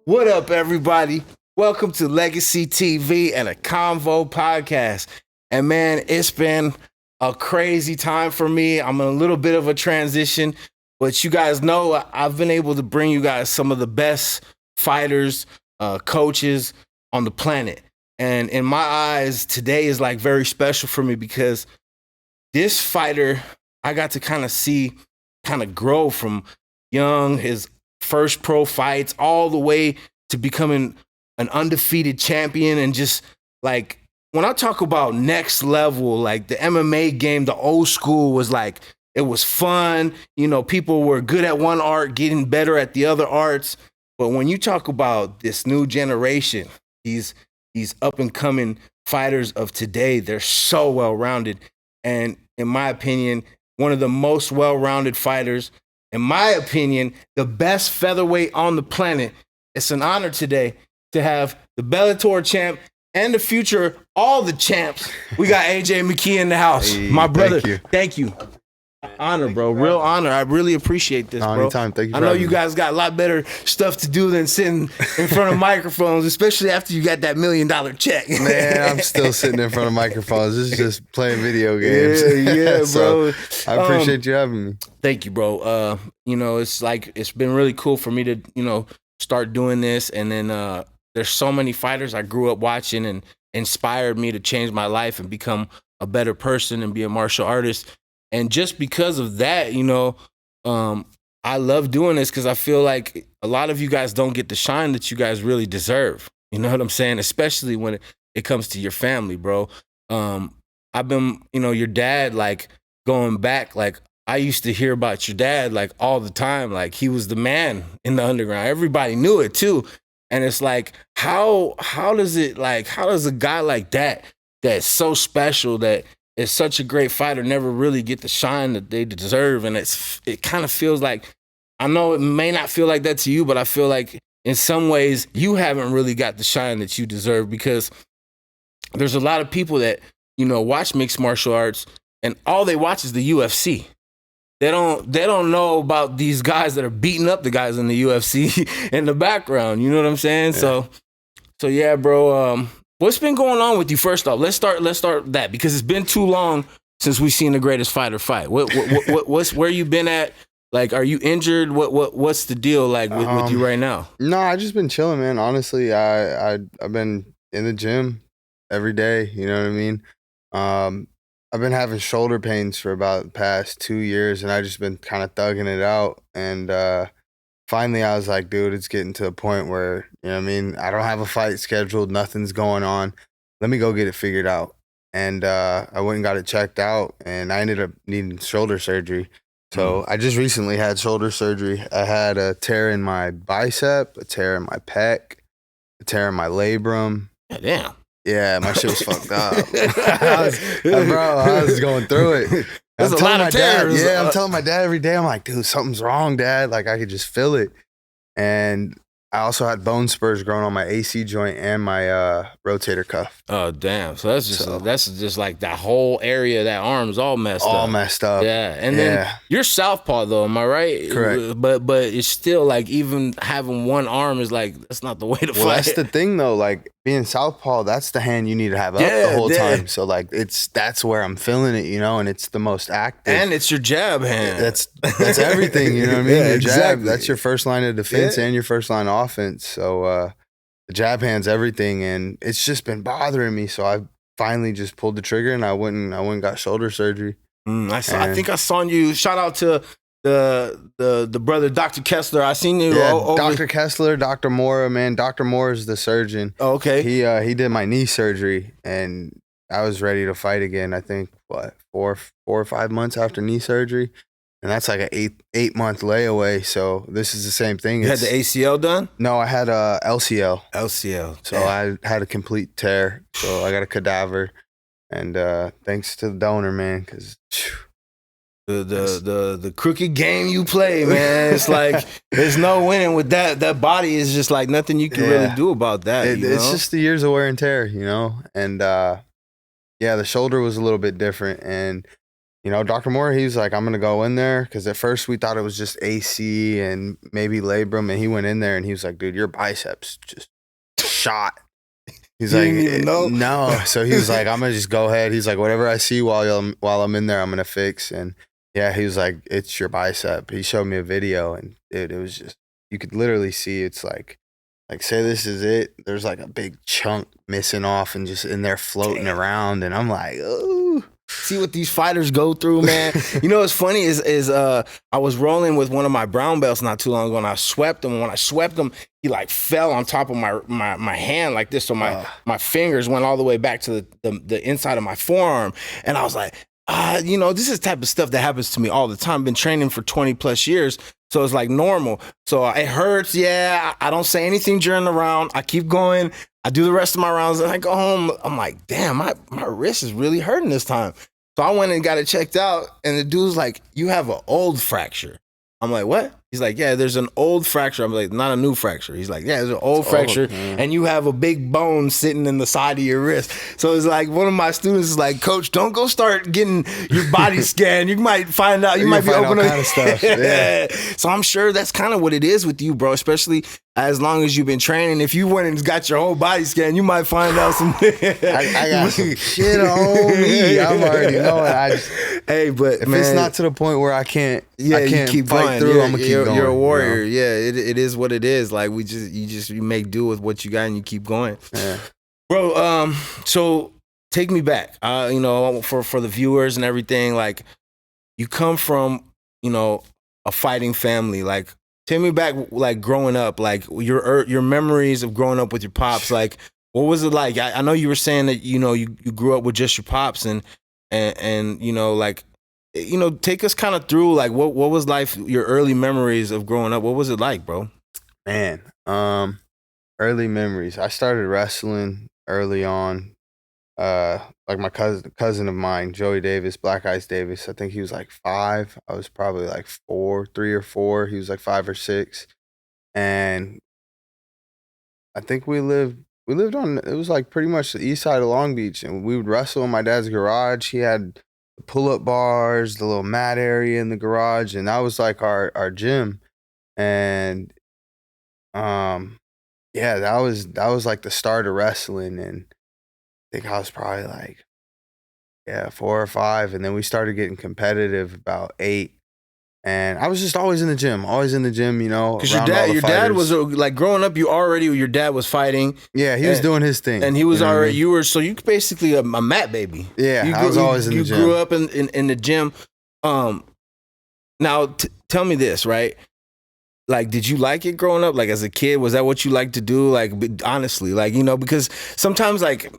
What up, everybody? Welcome to Legacy TV and a Convo podcast. And man, it's been a crazy time for me. I'm in a little bit of a transition, but you guys know I've been able to bring you guys some of the best fighters, coaches on the planet. And in my eyes, today is like very special for me because this fighter, I got to kind of grow from young, his first pro fights, all the way to becoming an undefeated champion. And just like, when I talk about next level, like the MMA game, the old school was like, it was fun. You know, people were good at one art, getting better at the other arts. But when you talk about this new generation, these up and coming fighters of today, they're so well-rounded. And in my opinion, one of the most well-rounded fighters, in my opinion, the best featherweight on the planet. It's an honor today to have the Bellator champ and the future, all the champs. We got AJ Mckee in the house. Hey, my brother. Thank you. Honor, bro. Real honor. I really appreciate this, bro. Anytime. Thank you. I know you guys got a lot better stuff to do than sitting in front of microphones, especially after you got that $1 million check. Man, I'm still sitting in front of microphones. This is just playing video games. Yeah, So, bro. I appreciate you having me. Thank you, bro. It's been really cool for me to, start doing this. And then there's so many fighters I grew up watching and inspired me to change my life and become a better person and be a martial artist. And just because of that, I love doing this because I feel like a lot of you guys don't get the shine that you guys really deserve. You know what I'm saying? Especially when it comes to your family, bro. I've been, your dad, like going back, like I used to hear about your dad like all the time. Like he was the man in the underground. Everybody knew it too. And it's like, how does a guy like that, that's so special, that is such a great fighter, never really get the shine that they deserve? And it kind of feels like, I know it may not feel like that to you, but I feel like in some ways you haven't really got the shine that you deserve, because there's a lot of people that, watch mixed martial arts and all they watch is the UFC. They don't know about these guys that are beating up the guys in the UFC in the background. You know what I'm saying? Yeah. So yeah, bro. What's been going on with you? First off, let's start that, because it's been too long since we've seen the greatest fighter fight. What's where you been at? Like, are you injured? What's the deal like with you right now? No, I just been chilling, man. Honestly, I've been in the gym every day. You know what I mean? I've been having shoulder pains for about the past 2 years, and I just been kind of thugging it out. And finally, I was like, dude, it's getting to a point where, I don't have a fight scheduled, nothing's going on. Let me go get it figured out. And I went and got it checked out, and I ended up needing shoulder surgery. So I just recently had shoulder surgery. I had a tear in my bicep, a tear in my pec, a tear in my labrum. Damn. Yeah, my shit was fucked up. I was going through it. There's a lot of tears. I'm telling my dad every day. I'm like, dude, something's wrong, Dad. Like, I could just feel it. And I also had bone spurs growing on my AC joint and my rotator cuff. Oh, damn. So that's just like that whole area, that arm's all messed up. All messed up. Yeah. And then you're southpaw though, am I right? Correct. But it's still like, even having one arm is like, that's not the way to fight. Well, that's the thing though. Like, being southpaw, that's the hand you need to have up the whole time. So like, that's where I'm feeling it, and it's the most active. And it's your jab hand. That's everything, you know what I mean? Yeah, your jab, exactly. That's your first line of defense and your first line of offense. So the jab hand's everything, and it's just been bothering me. So I finally just pulled the trigger, and I went and got shoulder surgery. I think I saw you. Shout out to the brother, Dr. Kessler. I seen you. Dr. Kessler, Dr. Mora, man. Dr. Mora is the surgeon. Oh, okay. He did my knee surgery, and I was ready to fight again. I think 4 or 5 months after knee surgery, and that's like an 8-month layaway. So this is the same thing. You had the ACL done? No, I had a LCL. LCL. So I had a complete tear. So I got a cadaver, and thanks to the donor, man, because. The crooked game you play, man. It's like there's no winning with that. That body is just like nothing you can really do about that. It's just the years of wear and tear, And the shoulder was a little bit different, and you know, Dr. Moore, he was like, I'm gonna go in there because at first we thought it was just AC and maybe labrum, and he went in there and he was like, dude, your biceps just shot. He's You like, didn't even know? no. So he was like, I'm gonna just go ahead. He's like, whatever I see while I'm in there, I'm gonna fix. And yeah, he was like, it's your bicep. He showed me a video, and it was just, you could literally see it's like say this is it. There's like a big chunk missing off and just in there floating around, and I'm like, oh. See what these fighters go through, man. You know what's funny is I was rolling with one of my brown belts not too long ago, and I swept him. And when I swept him, he like fell on top of my hand like this, so my fingers went all the way back to the inside of my forearm, and I was like, you know, this is the type of stuff that happens to me all the time. Been training for 20 plus years, so it's like normal. So it hurts, yeah. I don't say anything during the round. I keep going. I do the rest of my rounds, and I go home. I'm like, damn, my wrist is really hurting this time. So I went and got it checked out, and the dude's like, you have an old fracture. I'm like, what? He's like, yeah, there's an old fracture. I'm like, not a new fracture. He's like, yeah, there's an old fracture, and you have a big bone sitting in the side of your wrist. So it's like, one of my students is like, Coach, don't go start getting your body scanned. You might find out, you might be opening kind of stuff. Yeah. So I'm sure that's kind of what it is with you, bro, especially as long as you've been training. If you went and got your whole body scanned, you might find out some. I got some shit on me. I'm already knowing. Hey, but if man, it's not to the point where I can't keep fight going. through, I'm gonna keep going. You're a warrior. You know? Yeah, it is what it is. Like you make do with what you got and you keep going. Yeah. Bro, so take me back. You know, for the viewers and everything, like you come from, you know, a fighting family. Like take me back, like growing up, like your memories of growing up with your pops. Like what was it like? I know you were saying that, you know, you grew up with just your pops and you know, like, you know, take us kind of through like what was life, your early memories of growing up. What was it like, bro? Man, early memories. I started wrestling early on. Like my cousin of mine, Joey Davis, Black Ice Davis. I think he was like 5. I was probably like 3 or 4. He was like 5 or 6, and I think we lived on. It was like pretty much the east side of Long Beach, and we would wrestle in my dad's garage. He had the pull-up bars, the little mat area in the garage, and that was like our gym. And yeah, that was like the start of wrestling, and I think I was probably like 4 or 5, and then we started getting competitive about 8. And I was just always in the gym, you know. Because your dad was like growing up. Your dad was fighing. Yeah, he was doing his thing, and he was already. You were so you basically a mat baby. Yeah, I was always in the gym. You grew up in the gym. Now tell me this, right? Like, did you like it growing up? Like as a kid, was that what you liked to do? Like honestly, like, you know, because sometimes like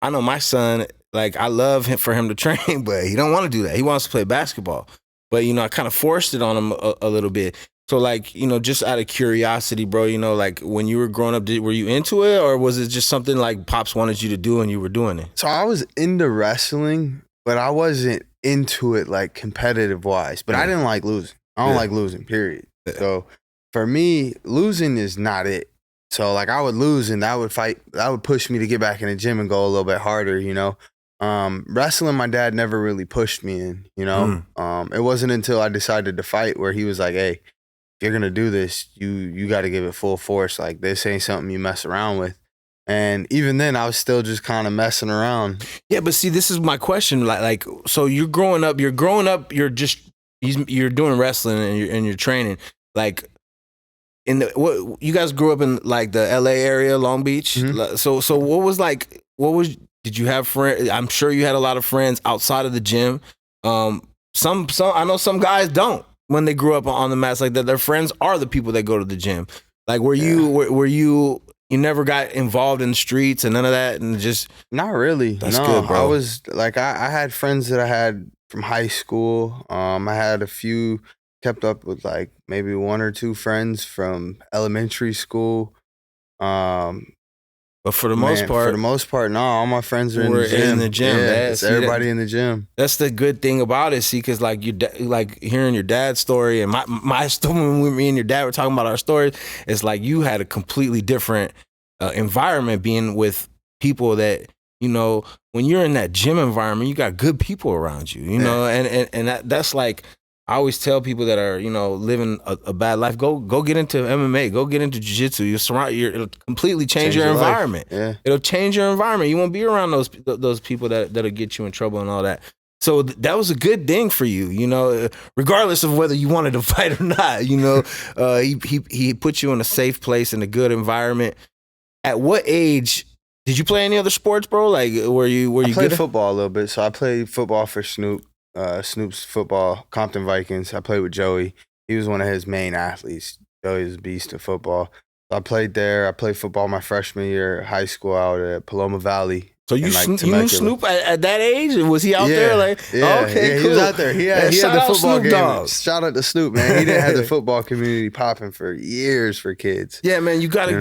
I know my son, like I love him for him to train, but he don't want to do that. He wants to play basketball. But, you know, I kind of forced it on him a little bit. So, like, you know, just out of curiosity, bro, you know, like when you were growing up, were you into it, or was it just something like Pops wanted you to do and you were doing it? So I was into wrestling, but I wasn't into it like competitive wise. But I didn't like losing. I don't like losing, period. So for me, losing is not it. So like I would lose and that would push me to get back in the gym and go a little bit harder, you know. Wrestling, my dad never really pushed me in, you know. It wasn't until I decided to fight where he was like, hey, if you're gonna do this, you got to give it full force. Like this ain't something you mess around with. And even then I was still just kind of messing around. Yeah, but see, this is my question. Like so you're growing up, you're doing wrestling and you're training. Like what you guys grew up in like the LA area, Long Beach. Mm-hmm. So did you have friends? I'm sure you had a lot of friends outside of the gym. Some I know some guys don't when they grew up on the mats like that. Their friends are the people that go to the gym. Like were you never got involved in the streets and none of that, and just not really. That's no, good, bro. I was like I had friends that I had from high school. I had a few kept up with, like maybe 1 or 2 friends from elementary school. But for the most part, no, all my friends are in the gym. Yeah, it's everybody in the gym. That's the good thing about it, see, because like like hearing your dad's story and my story, when me and your dad were talking about our stories, it's like you had a completely different environment being with people that you know, when you're in that gym environment, you got good people around you, you know, and that's like, I always tell people that are, you know, living a bad life, go get into MMA, go get into jiu-jitsu. It'll completely change your environment. Yeah. It'll change your environment. You won't be around those people that'll get you in trouble and all that. So that was a good thing for you, you know, regardless of whether you wanted to fight or not. You know, he put you in a safe place in a good environment. At what age did you play any other sports, bro? Like, were you I played good? football a little bit. So I played football for Snoop. Snoop's football, Compton Vikings. I played with Joey. He was one of his main athletes. Joey was a beast of football. So I played there. I played football my freshman year of high school out at Paloma Valley. So you knew Snoop at that age? Was he out there? Like, yeah, okay, yeah, cool. He was out there. He had the football game. Dogg. Shout out to Snoop, man. He didn't have the football community popping for years for kids. Yeah, man. I gotta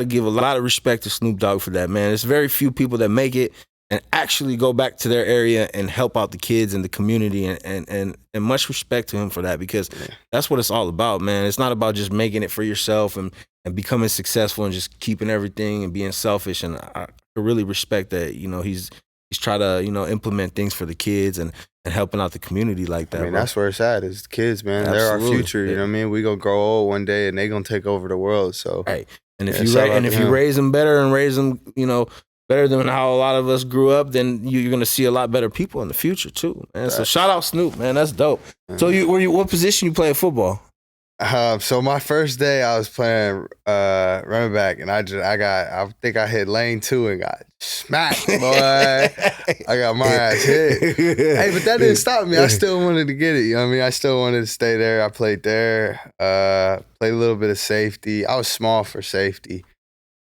give a lot of respect to Snoop Dogg for that, man. There's very few people that make it and actually go back to their area and help out the kids and the community, and much respect to him for that, because that's what it's all about, man. It's not about just making it for yourself and becoming successful and just keeping everything and being selfish. And I really respect that, you know, he's trying to, you know, implement things for the kids and helping out the community like that. I mean, bro. that's where it's at, is the kids, man. Absolutely. They're our future, you know what I mean? We gonna grow old one day and they gonna take over the world. So right. And if you raise them better and raise them, you know, better than how a lot of us grew up, then you're gonna see a lot better people in the future too, man. So shout out Snoop, man. That's dope. So what position you play in football? So my first day I was playing running back, and I think I hit lane 2 and got smacked, boy. I got my ass hit. Hey, but that didn't stop me. I still wanted to get it. You know what I mean? I still wanted to stay there. I played there. Played a little bit of safety. I was small for safety.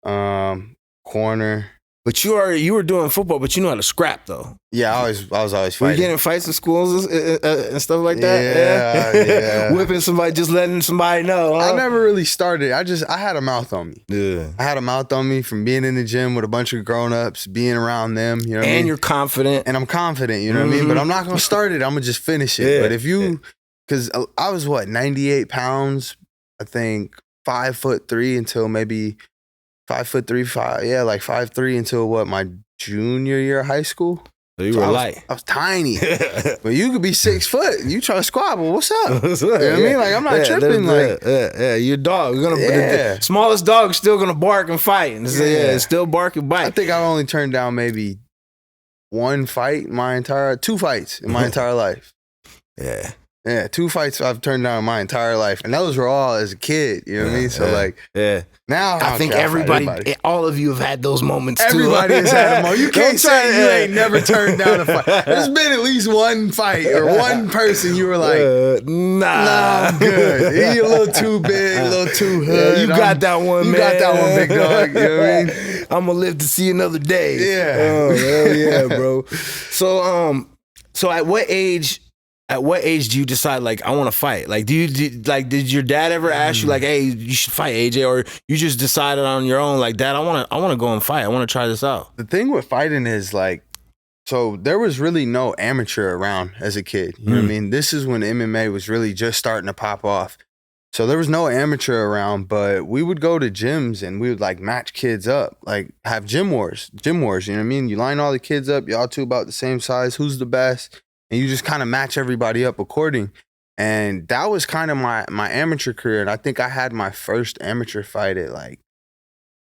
Corner. But you were doing football, but you know how to scrap though. Yeah, I was always fighting. Were you getting fights in schools and stuff like that? Yeah. Whipping somebody, just letting somebody know. Huh? I never really started. I had a mouth on me. Yeah. I had a mouth on me from being in the gym with a bunch of grown-ups, being around them. You know what I mean? And you're confident. And I'm confident, you know what I mean? But I'm not going to start it. I'm going to just finish it. But if you, because I was 98 pounds, I think 5'3" until maybe 5'3", like 5'3" until my junior year of high school. So you were light. I was tiny. But you could be 6 foot. You try to squabble. What's up? You know what I mean? Like, I'm not tripping. You're a dog. The smallest dog's still going to bark and fight. And still bark and bite. I think I've only turned down maybe 2 fights in my entire life. Yeah. Yeah, 2 fights I've turned down my entire life. And those were all as a kid. You know what I mean? So, now I think everybody, all of you have had those moments too. Everybody has had a moment. You can't say you ain't never turned down a fight. There's been at least one fight or one person you were like, nah, I'm good. You're a little too big, a little too hood. You got that one, man. You got that one, big dog. You know what I mean? I'm going to live to see another day. Yeah. Oh, hell yeah, bro. So at what age do you decide, like, I want to fight? Like, did your dad ever ask you, like, hey, you should fight AJ, or you just decided on your own, like, Dad, I want to go and fight. I want to try this out. The thing with fighting is, like, so there was really no amateur around as a kid. You know what I mean? This is when MMA was really just starting to pop off. So there was no amateur around, but we would go to gyms and we would, like, match kids up, like, have gym wars, you know what I mean? You line all the kids up, y'all two about the same size, who's the best? And you just kind of match everybody up according. And that was kind of my amateur career. And I think I had my first amateur fight at like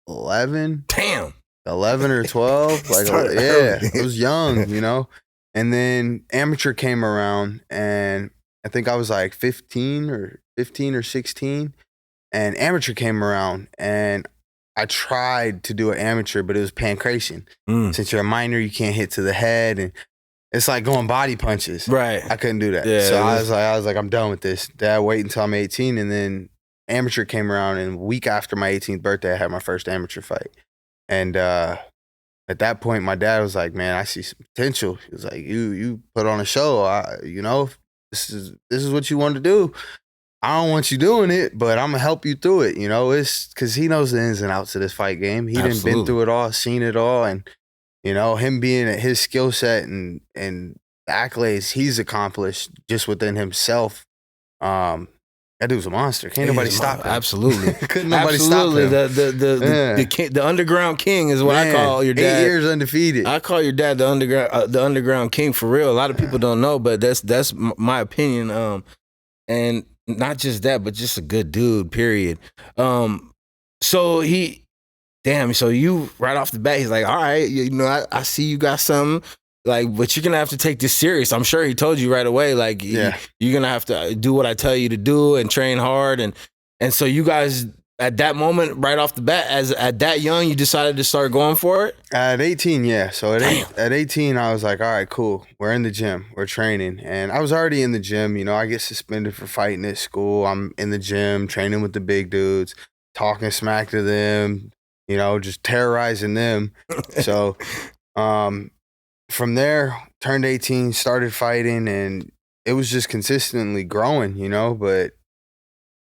11. Damn. 11 or 12. Like, yeah, it was young, you know? And then amateur came around and I think I was like 15 or 16. And amateur came around and I tried to do an amateur, but it was pancration. Since you're a minor, you can't hit to the head, and it's like going body punches. Right. I couldn't do that. Yeah, so I was like, I'm done with this. Dad, wait until I'm 18. And then amateur came around, and a week after my 18th birthday, I had my first amateur fight. And at that point, my dad was like, man, I see some potential. He was like, you put on a show. This is what you want to do. I don't want you doing it, but I'm going to help you through it. You know, it's because he knows the ins and outs of this fight game. He done been through it all, seen it all. And you know, him being at his skill set and the accolades he's accomplished just within himself, That dude's a monster. Can't nobody stop him. Absolutely. Couldn't nobody stop him. The underground king is what I call your dad. 8 years undefeated. I call your dad the underground king for real. A lot of people don't know, but that's my opinion. And not just that, but just a good dude. Period. So you right off the bat, he's like, all right, you know, I see you got something. Like, but you're gonna have to take this serious. I'm sure he told you right away. Like, you're gonna have to do what I tell you to do and train hard. And so you guys at that moment, right off the bat, at that young, you decided to start going for it. At 18, yeah. So at 18, I was like, all right, cool. We're in the gym. We're training, and I was already in the gym. You know, I get suspended for fighting at school. I'm in the gym training with the big dudes, talking smack to them. You know, just terrorizing them. So, from there, turned 18, started fighting, and it was just consistently growing, you know, but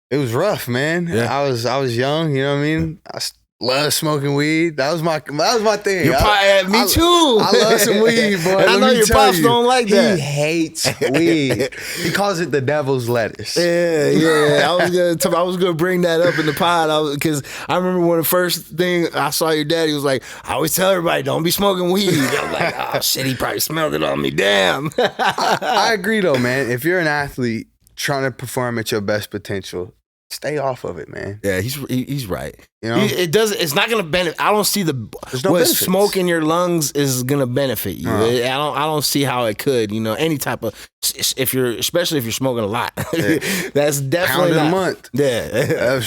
it was rough, man. Yeah. I was young, you know what I mean? I love smoking weed. That was my thing. Me too. I love some weed, boy. I know your pops don't like that. He hates weed. He calls it the devil's lettuce. Yeah. I was gonna bring that up in the pod because I remember when the first thing I saw your dad, he was like, I always tell everybody, don't be smoking weed. I'm like, oh shit, he probably smelled it on me. Damn. I agree though, man. If you're an athlete trying to perform at your best potential, stay off of it, man. Yeah, he's right. You know, it's not gonna benefit. I don't see what smoke in your lungs is gonna benefit you. I don't see how it could. You know, any type of especially if you're smoking a lot. Yeah. That's definitely pound a month. Yeah,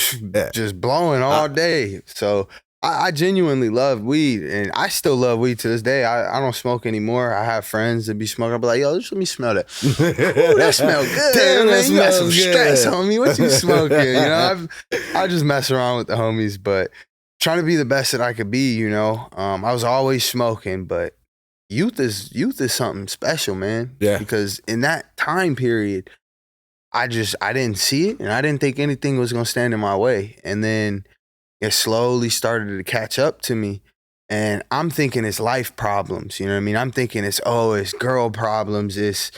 just blowing all day. So I genuinely love weed, and I still love weed to this day. I don't smoke anymore. I have friends that be smoking. I'll be like, yo, just let me smell that. Ooh, that smells good. Damn, man, you got some stress, homie. What you smoking? You know, I just mess around with the homies, but trying to be the best that I could be, you know. I was always smoking, but youth is something special, man. Yeah. Because in that time period, I didn't see it, and I didn't think anything was gonna stand in my way. And then it slowly started to catch up to me, and I'm thinking it's life problems. You know what I mean? I'm thinking it's girl problems. It's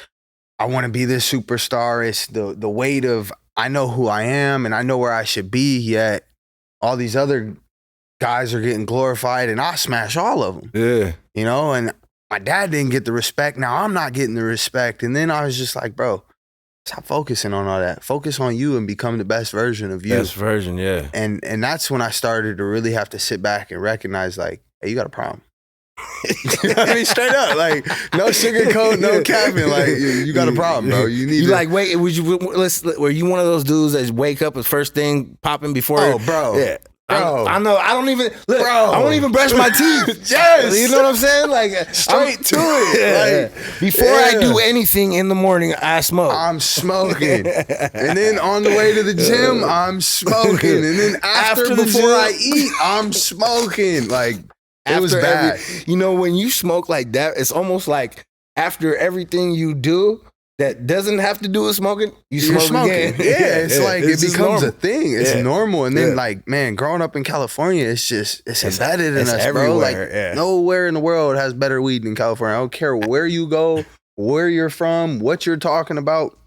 I want to be this superstar. It's the weight of I know who I am and I know where I should be. Yet all these other guys are getting glorified, and I smash all of them. Yeah, you know. And my dad didn't get the respect. Now I'm not getting the respect. And then I was just like, bro, stop focusing on all that. Focus on you and become the best version of you. Best version, yeah. And that's when I started to really have to sit back and recognize, like, hey, you got a problem. You know what I mean? Straight up, like, no sugarcoat, no capping. Like, you got a problem, bro. You need. Like, wait, were you one of those dudes that wake up the first thing popping before? Oh, bro. Yeah. Bro. I know. I don't even look. Bro. I won't even brush my teeth. Yes. You know what I'm saying? Like straight to it. Yeah. Like, before I do anything in the morning, I smoke. I'm smoking. And then on the way to the gym, I'm smoking. And then before I eat, I'm smoking. Like, it was bad. You know, when you smoke like that, it's almost like after everything you do that doesn't have to do with smoking, you're smoking again. Yeah, it's like it becomes a thing. It's normal. And then like, man, growing up in California, it's embedded in us, everywhere. Bro. Like nowhere in the world has better weed than California. I don't care where you go, where you're from, what you're talking about.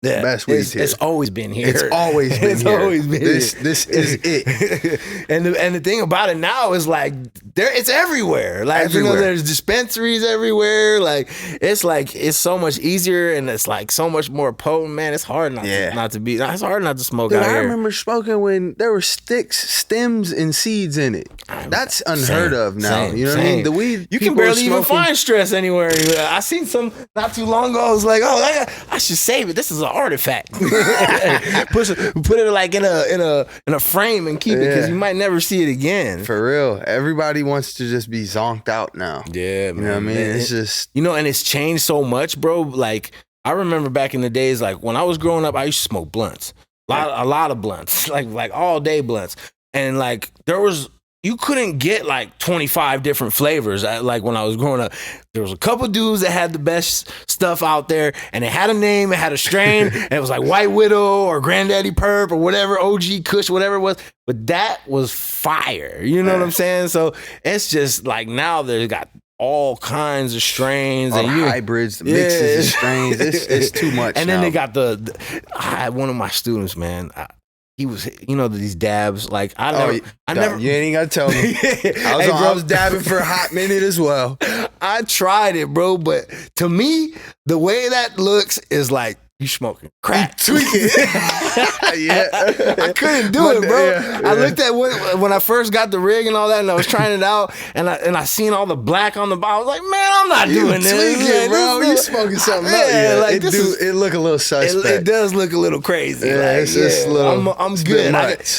Yeah, best weed here. It's always been here. It's always been here. Always been this is it. and the thing about it now is like it's everywhere. Like everywhere. You know, there's dispensaries everywhere. Like it's so much easier and it's like so much more potent. Man, it's hard not to be. It's hard not to smoke. Dude, out I here. remember smoking when there were sticks, stems, and seeds in it. That's unheard of now. You know what I mean? The weed you can barely even find stress anywhere. I seen some not too long ago. I was like, oh, I should save it. This is an artifact. Put it like in a frame and keep it because you might never see it again. For real, everybody wants to just be zonked out now. Yeah, man. You know what I mean? It's just and it's changed so much, bro. Like I remember back in the days, like when I was growing up, I used to smoke blunts, a lot of blunts, like all day blunts, and like you couldn't get like 25 different flavors. Like when I was growing up, there was a couple dudes that had the best stuff out there, and it had a name, it had a strain, and it was like White Widow or Granddaddy Perp or whatever, OG Kush, whatever it was. But that was fire. You know what I'm saying? So it's just like now they got all kinds of strains All and the hybrids, the mixes, the strains. It's too much. And now. then they got I had one of my students, man. He was, these dabs. Like I never. You ain't gotta tell me. I was dabbing for a hot minute as well. I tried it, bro, but to me, the way that looks is like you smoking crack. Tweaking. Yeah. I couldn't do it, bro. Yeah. I looked at when I first got the rig and all that, and I was trying it out, and I seen all the black on the bottle. I was like, man, I'm not doing this. Tweaking, bro. You smoking something up. Yeah, like it look a little suspect. It does look a little crazy. Yeah, like, it's just a little. I'm good.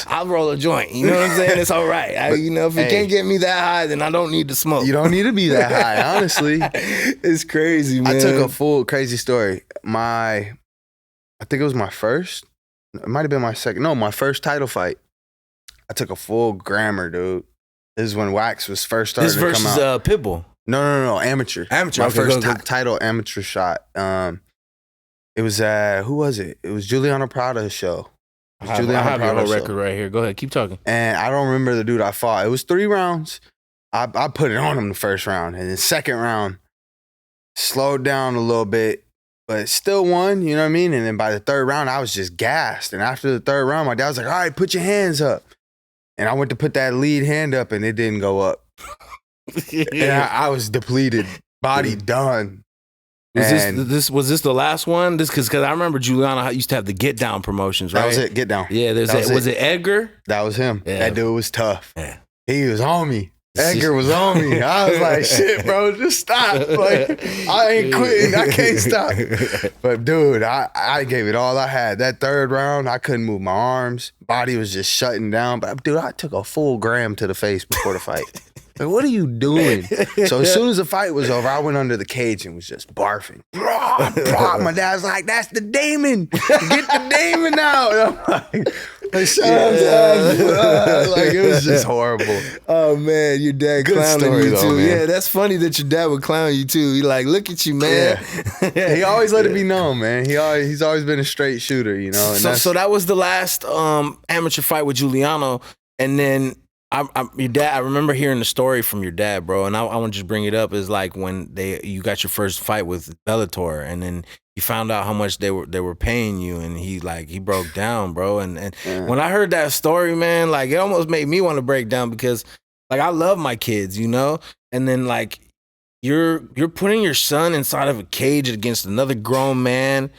I'll roll a joint. You know what I'm saying? It's all right. If you can't get me that high, then I don't need to smoke. You don't need to be that high, honestly. It's crazy, man. I took a full crazy story. I think it was my first. It might have been my second. No, my first title fight. I took a full grammar, dude. This is when wax was first starting to come out. This versus Pitbull. No, amateur. Amateur. My first title amateur shot. It was who was it? It was Juliana Prada's show. I have your whole record right here. Go ahead, keep talking. And I don't remember the dude I fought. It was 3 rounds. I put it on him the first round, and the second round slowed down a little bit. But still won, you know what I mean? And then by the third round, I was just gassed. And after the third round, my dad was like, all right, put your hands up. And I went to put that lead hand up, and it didn't go up. And I was depleted, body done. Was this the last one? Because I remember Juliana used to have the Get Down promotions, right? That was it, Get Down. Yeah, was it Edgar? That was him. Yeah. That dude was tough. Yeah. He was on me. Edgar was on me. I was like, shit, bro, just stop. Like, I ain't quitting. I can't stop. But, dude, I gave it all I had. That third round, I couldn't move my arms. Body was just shutting down. But, dude, I took a full gram to the face before the fight. Like, what are you doing? So as soon as the fight was over, I went under the cage and was just barfing. My dad's like, that's the Damon. Get the Damon out. And I'm like, it was just horrible. Oh, man, your dad clowning you too. Though, yeah, that's funny that your dad would clown you too. He like, look at you, man. Yeah. He always let it be known, man. He's always been a straight shooter, you know. And so that was the last amateur fight with Giuliano. And then your dad, I remember hearing the story from your dad, bro, and I want to just bring it up, is like when you got your first fight with Bellator, and then you found out how much they were paying you, and he broke down, bro. And when I heard that story, man, like it almost made me want to break down, because like I love my kids, you know, and then like you're putting your son inside of a cage against another grown man,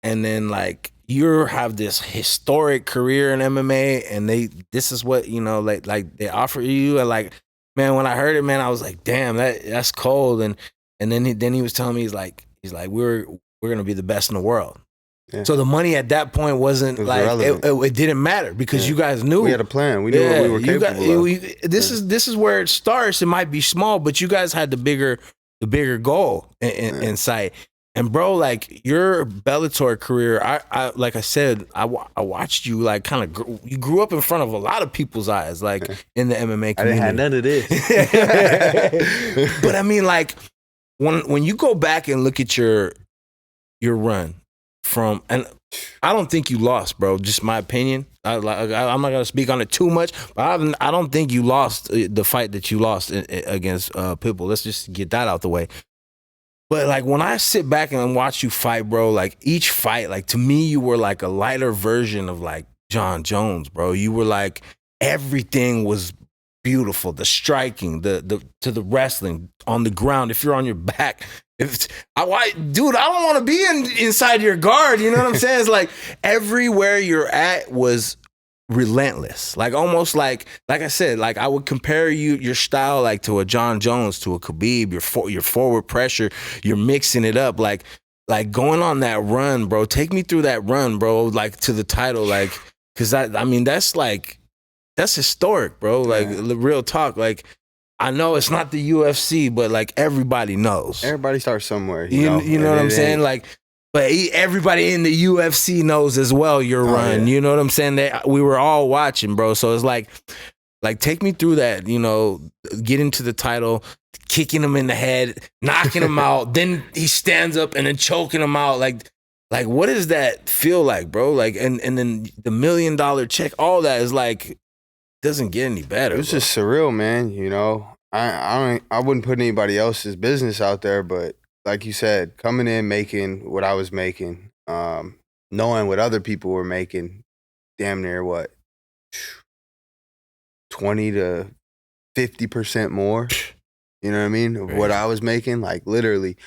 and then like you have this historic career in MMA, and this is what, you know, like they offer you. And like, man, when I heard it, man, I was like, damn, that's cold. And then he was telling me, he's like, we're gonna be the best in the world. Yeah. So the money at that point wasn't it didn't matter, because you guys knew we had a plan. We knew what we were capable of. This is where it starts. It might be small, but you guys had the bigger goal in sight. And bro, like your Bellator career, I like I said, I watched you like kind of you grew up in front of a lot of people's eyes, like in the MMA community. I didn't have none of this. But I mean, like when you go back and look at your run from, and I don't think you lost, bro. Just my opinion. I'm not gonna speak on it too much, but I don't think you lost the fight that you lost against Pitbull. Let's just get that out the way. But like when I sit back and watch you fight, bro, like each fight, like to me, you were like a lighter version of like John Jones, bro. You were like, everything was beautiful. The striking, the wrestling on the ground. If you're on your back, dude, I don't want to be inside your guard. You know what I'm saying? It's like everywhere you're at was relentless, like almost like I said, like I would compare your style like to a John Jones, to a Khabib. Your forward pressure, you're mixing it up, like going on that run, bro. Take me through that run, bro, like to the title, like, because I mean that's historic, bro. Like real talk, like I know it's not the UFC, but like everybody knows. Everybody starts somewhere, you know what I'm saying, like. But everybody in the UFC knows as well your run. Yeah. You know what I'm saying? We were all watching, bro. So it's like take me through that, you know, getting to the title, kicking him in the head, knocking him out. Then he stands up and then choking him out. Like what does that feel like, bro? Like, and then the $1 million check, all that is like, doesn't get any better. It was just surreal, man. You know, I wouldn't put anybody else's business out there, but like you said, coming in making what I was making, knowing what other people were making, damn near what 20 to 50% more. You know what I mean? Of what I was making, like literally.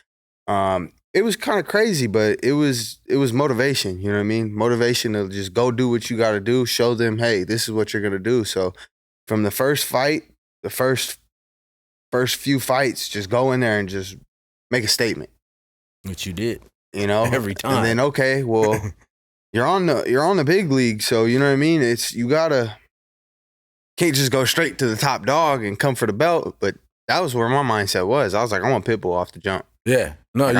It was kind of crazy, but it was motivation. You know what I mean? Motivation to just go do what you got to do. Show them, hey, this is what you're gonna do. So from the first fight, the first few fights, just go in there and just make a statement. Which you did, you know, every time. And then okay, well, you're on the big league, so you know what I mean. Can't just go straight to the top dog and come for the belt. But that was where my mindset was. I was like, I want Pitbull off the jump. Yeah, no,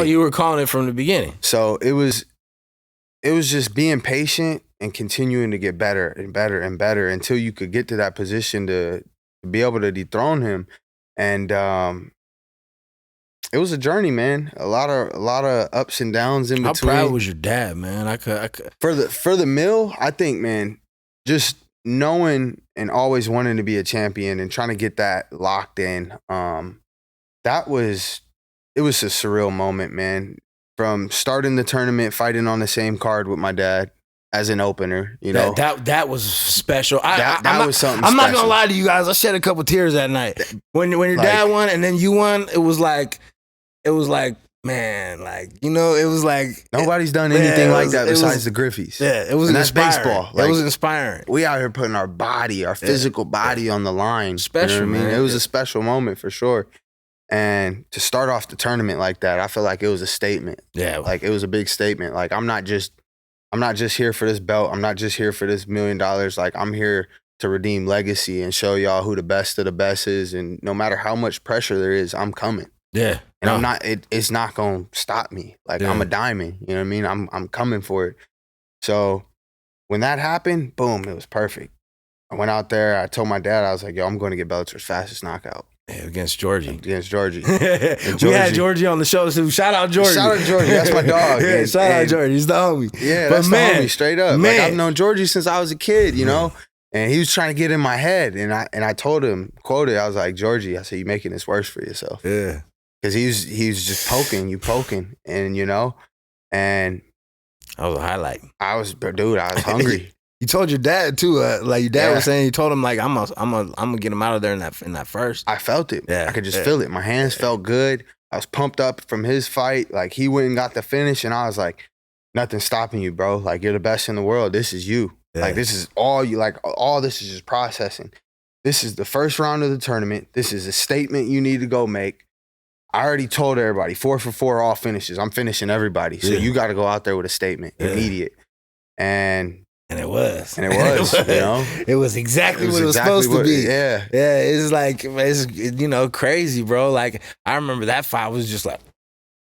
you were calling it from the beginning. So it was just being patient and continuing to get better and better and better until you could get to that position to be able to dethrone him. And it was a journey, man. A lot of ups and downs in between. How proud was your dad, man? I could for the mill. I think, man, just knowing and always wanting to be a champion and trying to get that locked in. It was a surreal moment, man. From starting the tournament, fighting on the same card with my dad as an opener, you know. That was special. That was something I'm special. not gonna lie to you guys. I shed a couple tears that night. When your dad won and then you won, it was like, man, like, you know, it was like nobody's done anything like that besides the Griffies. Yeah, it was inspiring. That's baseball. It was inspiring. We out here putting our physical body on the line. Special, you know what man. I mean? It was a special moment for sure. And to start off the tournament like that, I feel like it was a statement. Yeah. Like it was a big statement. Like I'm not just here for this belt. I'm not just here for this $1 million. Like I'm here to redeem legacy and show y'all who the best of the best is. And no matter how much pressure there is, I'm coming. Yeah. And I'm not, it's not going to stop me. Like I'm a diamond, you know what I mean? I'm coming for it. So when that happened, boom, it was perfect. I went out there, I told my dad, I was like, yo, I'm going to get Bellator's fastest knockout. Yeah, against Georgie. We had Georgie on the show too. Shout out Georgie. Shout out Georgie. That's my dog. Yeah, shout out Georgie. He's the homie. Yeah, that's the homie, straight up. Man. Like, I've known Georgie since I was a kid, you know? And he was trying to get in my head. And I told him, quoted, I was like, Georgie, I said, you're making this worse for yourself. Yeah. Because he's just poking. And, you know? And that was a highlight. I was hungry. You told your dad too, like your dad was saying. You told him like I'm gonna get him out of there in that first. I felt it. Yeah, I could just feel it. My hands felt good. I was pumped up from his fight. Like he went and got the finish, and I was like, "Nothing's stopping you, bro. Like you're the best in the world. This is you. Yeah. Like this is all you. Like all this is just processing. This is the first round of the tournament. This is a statement you need to go make. I already told everybody 4 for 4 all finishes. I'm finishing everybody. So you got to go out there with a statement, immediate, And it was, you know, it was exactly what it was supposed to be. Yeah. It's like, you know, crazy, bro. Like, I remember that fight was just like,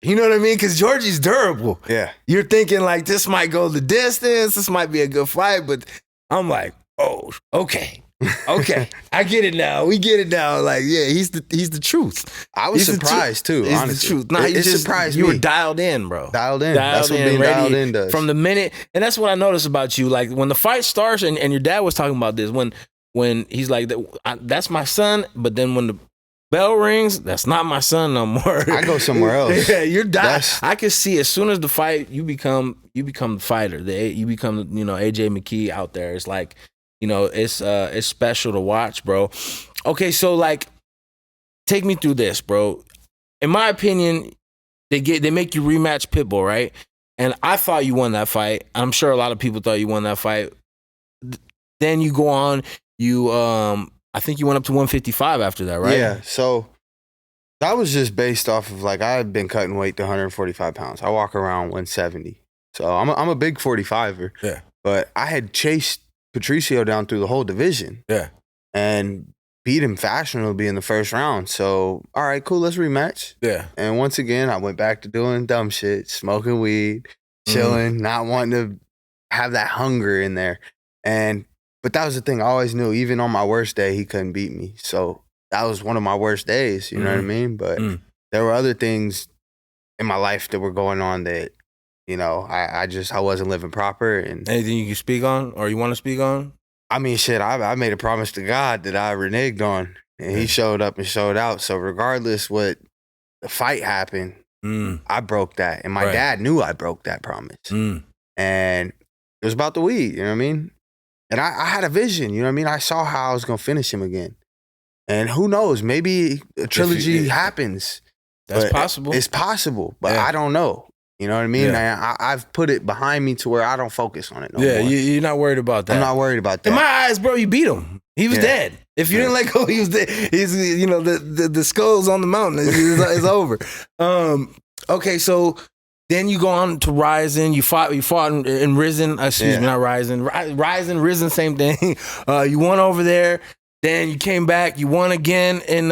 you know what I mean? Because Georgie's durable. Yeah. You're thinking like, this might go the distance. This might be a good fight. But I'm like, oh, okay. Okay, I get it now. We get it now. Like, yeah, he's the truth. I was surprised too. He's honestly, the truth. Nah, it surprised me. You were dialed in, bro. Dialed in. That's what being dialed in does. From the minute, and that's what I noticed about you. Like when the fight starts, and your dad was talking about this when he's like, "That's my son," but then when the bell rings, that's not my son no more. I go somewhere else. Yeah, you're dialed. I can see as soon as the fight, you become the fighter. You become AJ Mckee out there. It's like. You know, it's special to watch, bro. Okay, so like, take me through this, bro. In my opinion, they make you rematch Pitbull, right? And I thought you won that fight. I'm sure a lot of people thought you won that fight. Then you go on, I think you went up to 155 after that, right? Yeah. So that was just based off of like I had been cutting weight to 145 pounds. I walk around 170, so I'm a big 45er. Yeah. But I had chased Patricio down through the whole division. Yeah. And beat him fashionably in the first round. So, all right, cool, let's rematch. Yeah. And once again, I went back to doing dumb shit, smoking weed, chilling, not wanting to have that hunger in there. But that was the thing. I always knew, even on my worst day, he couldn't beat me. So that was one of my worst days, you know what I mean? But there were other things in my life that were going on that, you know, I wasn't living proper. And anything you can speak on or you want to speak on? I mean, shit, I made a promise to God that I reneged on. and he showed up and showed out. So regardless what the fight happened, I broke that, and my dad knew I broke that promise. And it was about the weed, you know what I mean? And I had a vision, you know what I mean? I saw how I was gonna finish him again. And who knows, maybe a trilogy happens. That's possible. It's possible, but I don't know. You know what I mean? I've put it behind me to where I don't focus on it no more. You're not worried about that. I'm not worried about that. In my eyes, bro, you beat him. He was dead. If you didn't let go, he was dead. He's, you know, the skull's on the mountain. It's over. Okay, so then you go on to Rising. You fought in Risen. Excuse me, not Rising. Rising, Risen, same thing. You won over there. Then you came back. You won again in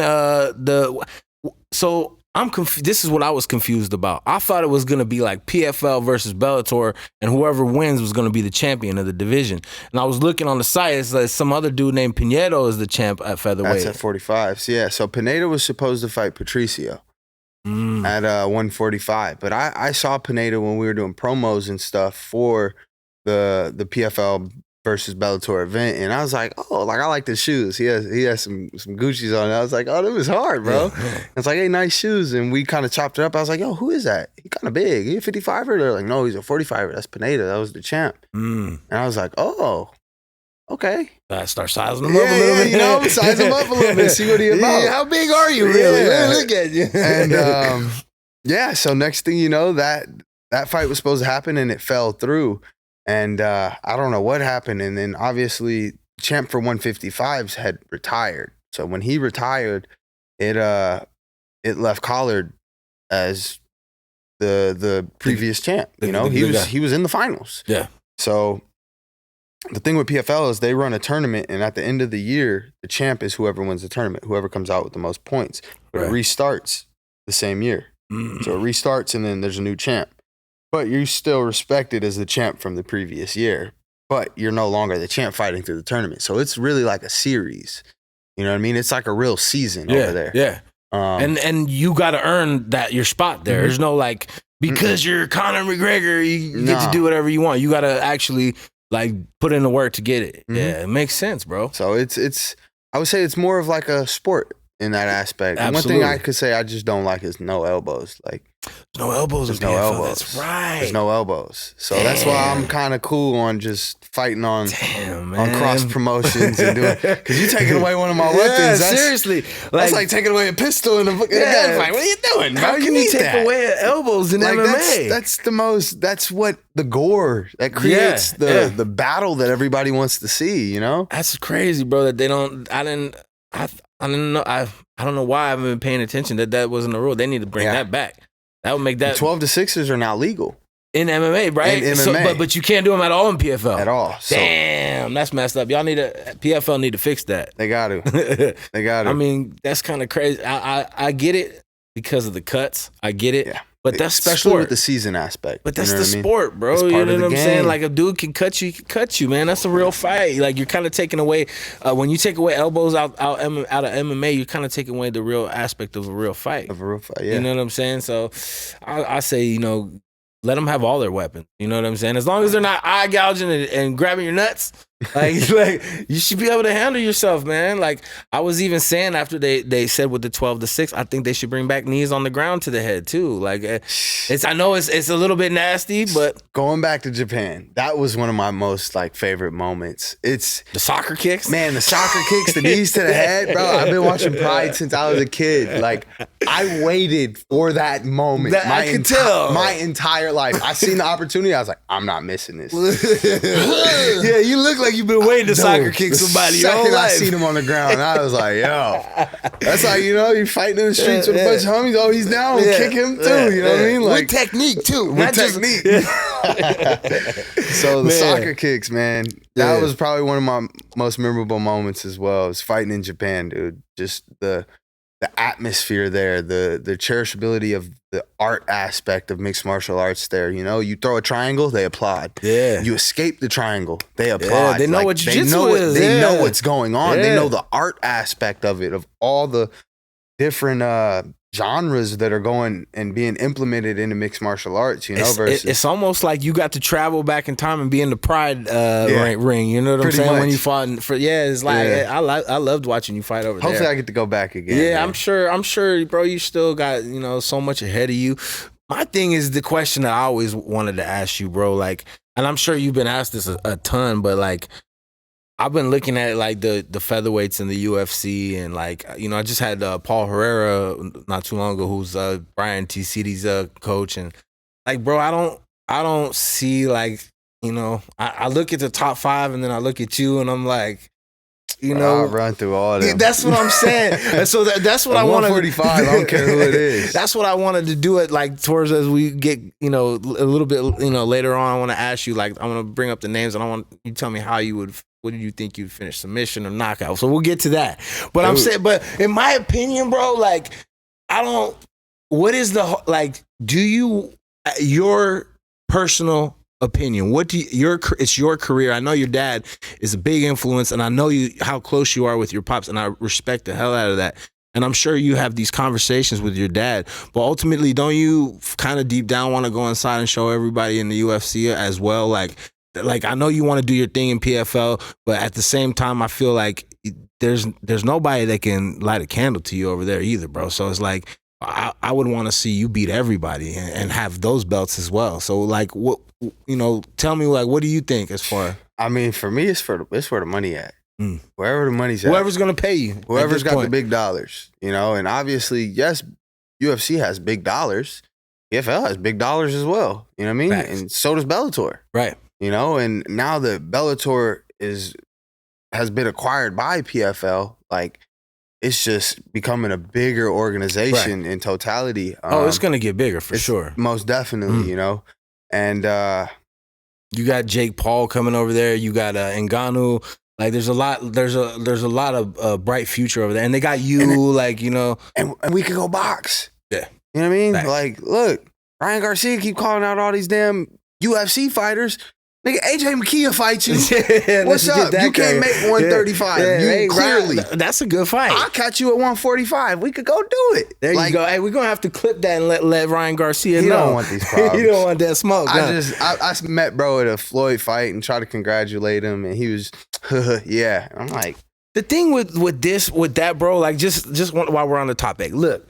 So I'm confused. This is what I was confused about. I thought it was going to be like PFL versus Bellator, and whoever wins was going to be the champion of the division. And I was looking on the site. It's like some other dude named Pinedo is the champ at featherweight. That's at 45. So yeah, so Pinedo was supposed to fight Patricio at 145. But I saw Pinedo when we were doing promos and stuff for the PFL versus Bellator event, and I was like, oh, like I like the shoes. He has some Gucci's on. I was like, oh, that was hard, bro. I was like, hey, nice shoes, and we kind of chopped it up. I was like, yo, who is that? He kind of big. He a 55er? They're like, no, he's a 45er. That's Pineda. That was the champ. And I was like, oh, okay. Start sizing him up a little bit. You know, size him up a little bit. See what he about. Yeah, how big are you, really? Look at you. And so next thing you know, that fight was supposed to happen, and it fell through. And I don't know what happened. And then obviously champ for 155s had retired. So when he retired, it left Collard as the previous champ. You know, he was in the finals. Yeah. So the thing with PFL is they run a tournament, and at the end of the year, the champ is whoever wins the tournament, whoever comes out with the most points. But it restarts the same year. So it restarts, and then there's a new champ. But you're still respected as the champ from the previous year. But you're no longer the champ fighting through the tournament. So it's really like a series. You know what I mean? It's like a real season over there. Yeah. And you got to earn your spot there. There's no like, because you're Conor McGregor, you get to do whatever you want. You got to actually like put in the work to get it. Yeah, it makes sense, bro. So it's I would say it's more of like a sport in that aspect. And one thing I could say I just don't like is no elbows. Like, no elbows. There's no elbows. That's right. There's no elbows. So that's why I'm kind of cool on just fighting on cross promotions and doing. Because you're taking away one of my weapons. Seriously. That's like taking away a pistol in a gunfight. What are you doing? How can you take away elbows in MMA? That's what the gore that creates the battle that everybody wants to see. You know. That's crazy, bro. That they don't. I didn't know. I don't know why I haven't been paying attention. That wasn't the rule. They need to bring that back. That would make that 12 to 6s are now legal in MMA, right? In MMA, but you can't do them at all in PFL. At all. Damn, that's messed up. Y'all PFL need to fix that. They got to. They got to. I mean, that's kind of crazy. I get it because of the cuts. I get it. Yeah. But that's especially sport. With the season aspect. But that's the sport, bro. You know what I'm saying? Like, a dude can cut you, man. That's a real fight. Like, you're kind of taking away when you take away elbows out of MMA, you're kind of taking away the real aspect of a real fight. Yeah. You know what I'm saying? So I say, you know, let them have all their weapons. You know what I'm saying? As long as they're not eye gouging and grabbing your nuts, like you should be able to handle yourself, man. Like, I was even saying after they said with the 12 to 6, I think they should bring back knees on the ground to the head too. Like, I know it's a little bit nasty, but going back to Japan, that was one of my most like favorite moments. It's the soccer kicks, man. The soccer kicks, the knees to the head, bro. I've been watching Pride since I was a kid. Like, I waited for that moment. I could tell my entire life. I seen the opportunity. I was like, I'm not missing this. Yeah, you look like you've been waiting to soccer kick somebody your whole life. I seen him on the ground, I was like, yo. That's like, you know, you're fighting in the streets with a bunch of homies. Oh, he's down. Kick him too. You know what I mean? Like, with technique too. With technique. So the soccer kicks, man. That was probably one of my most memorable moments as well. Was fighting in Japan, dude. Just the atmosphere there, the cherishability of the art aspect of mixed martial arts there. You know, you throw a triangle, they applaud. Yeah. You escape the triangle, they applaud. They know what jiu-jitsu is. They know what's going on. They know the art aspect of it, of all the different genres that are going and being implemented into mixed martial arts, you know, versus it's almost like you got to travel back in time and be in the Pride ring. You know what I'm Pretty saying? much. When you fought, it's like Yeah. I loved watching you fight over there. Hopefully I get to go back again. Yeah, man. I'm sure, bro. You still got so much ahead of you. My thing is the question that I always wanted to ask you, bro. Like, and I'm sure you've been asked this a ton, but like, I've been looking at like the featherweights in the UFC, and like I just had Paul Herrera not too long ago, who's Brian TCD's coach, and like, bro, I don't see like I look at the top 5, and then I look at you, and I'm like, I'll run through all of them. That's what I'm saying. And so that's what I want to 145. I don't care who it is. That's what I wanted to do it like towards as we get a little bit later on. I want to ask you, like, I want to bring up the names, and I want you to tell me what do you think you'd finish, submission or knockout? So we'll get to that. But I'm saying, but in my opinion, bro, like, what is do you, your personal opinion, it's your career. I know your dad is a big influence, and I know how close you are with your pops, and I respect the hell out of that. And I'm sure you have these conversations with your dad, but ultimately, don't you kind of deep down want to go inside and show everybody in the UFC as well? Like I know you want to do your thing in PFL, but at the same time, I feel like there's nobody that can light a candle to you over there either, bro. So it's like, I would want to see you beat everybody and have those belts as well. So like, what, tell me, like, what do you think as far? I mean, for me, it's where the money at. Wherever the money's at. Whoever's going to pay you. Whoever's got the big dollars, and obviously, yes, UFC has big dollars. PFL has big dollars as well. You know what I mean? Facts. And so does Bellator. Right. And now that Bellator has been acquired by PFL, like, it's just becoming a bigger organization in totality. It's going to get bigger for sure. Most definitely, And you got Jake Paul coming over there. You got Ngannou. Like, there's a lot of bright future over there. And they got you, And we could go box. Yeah. You know what I mean? Facts. Like, look, Ryan Garcia keep calling out all these damn UFC fighters. Nigga, AJ Mckee fight you. What's up? You can't make 135. You clearly. That's a good fight. I'll catch you at 145. We could go do it. There you go. Hey, we're going to have to clip that and let Ryan Garcia know. He don't want these problems. You don't want that smoke. I met bro at a Floyd fight and tried to congratulate him, and he was, yeah. I'm like. The thing with that, bro, like, just while we're on the topic, look,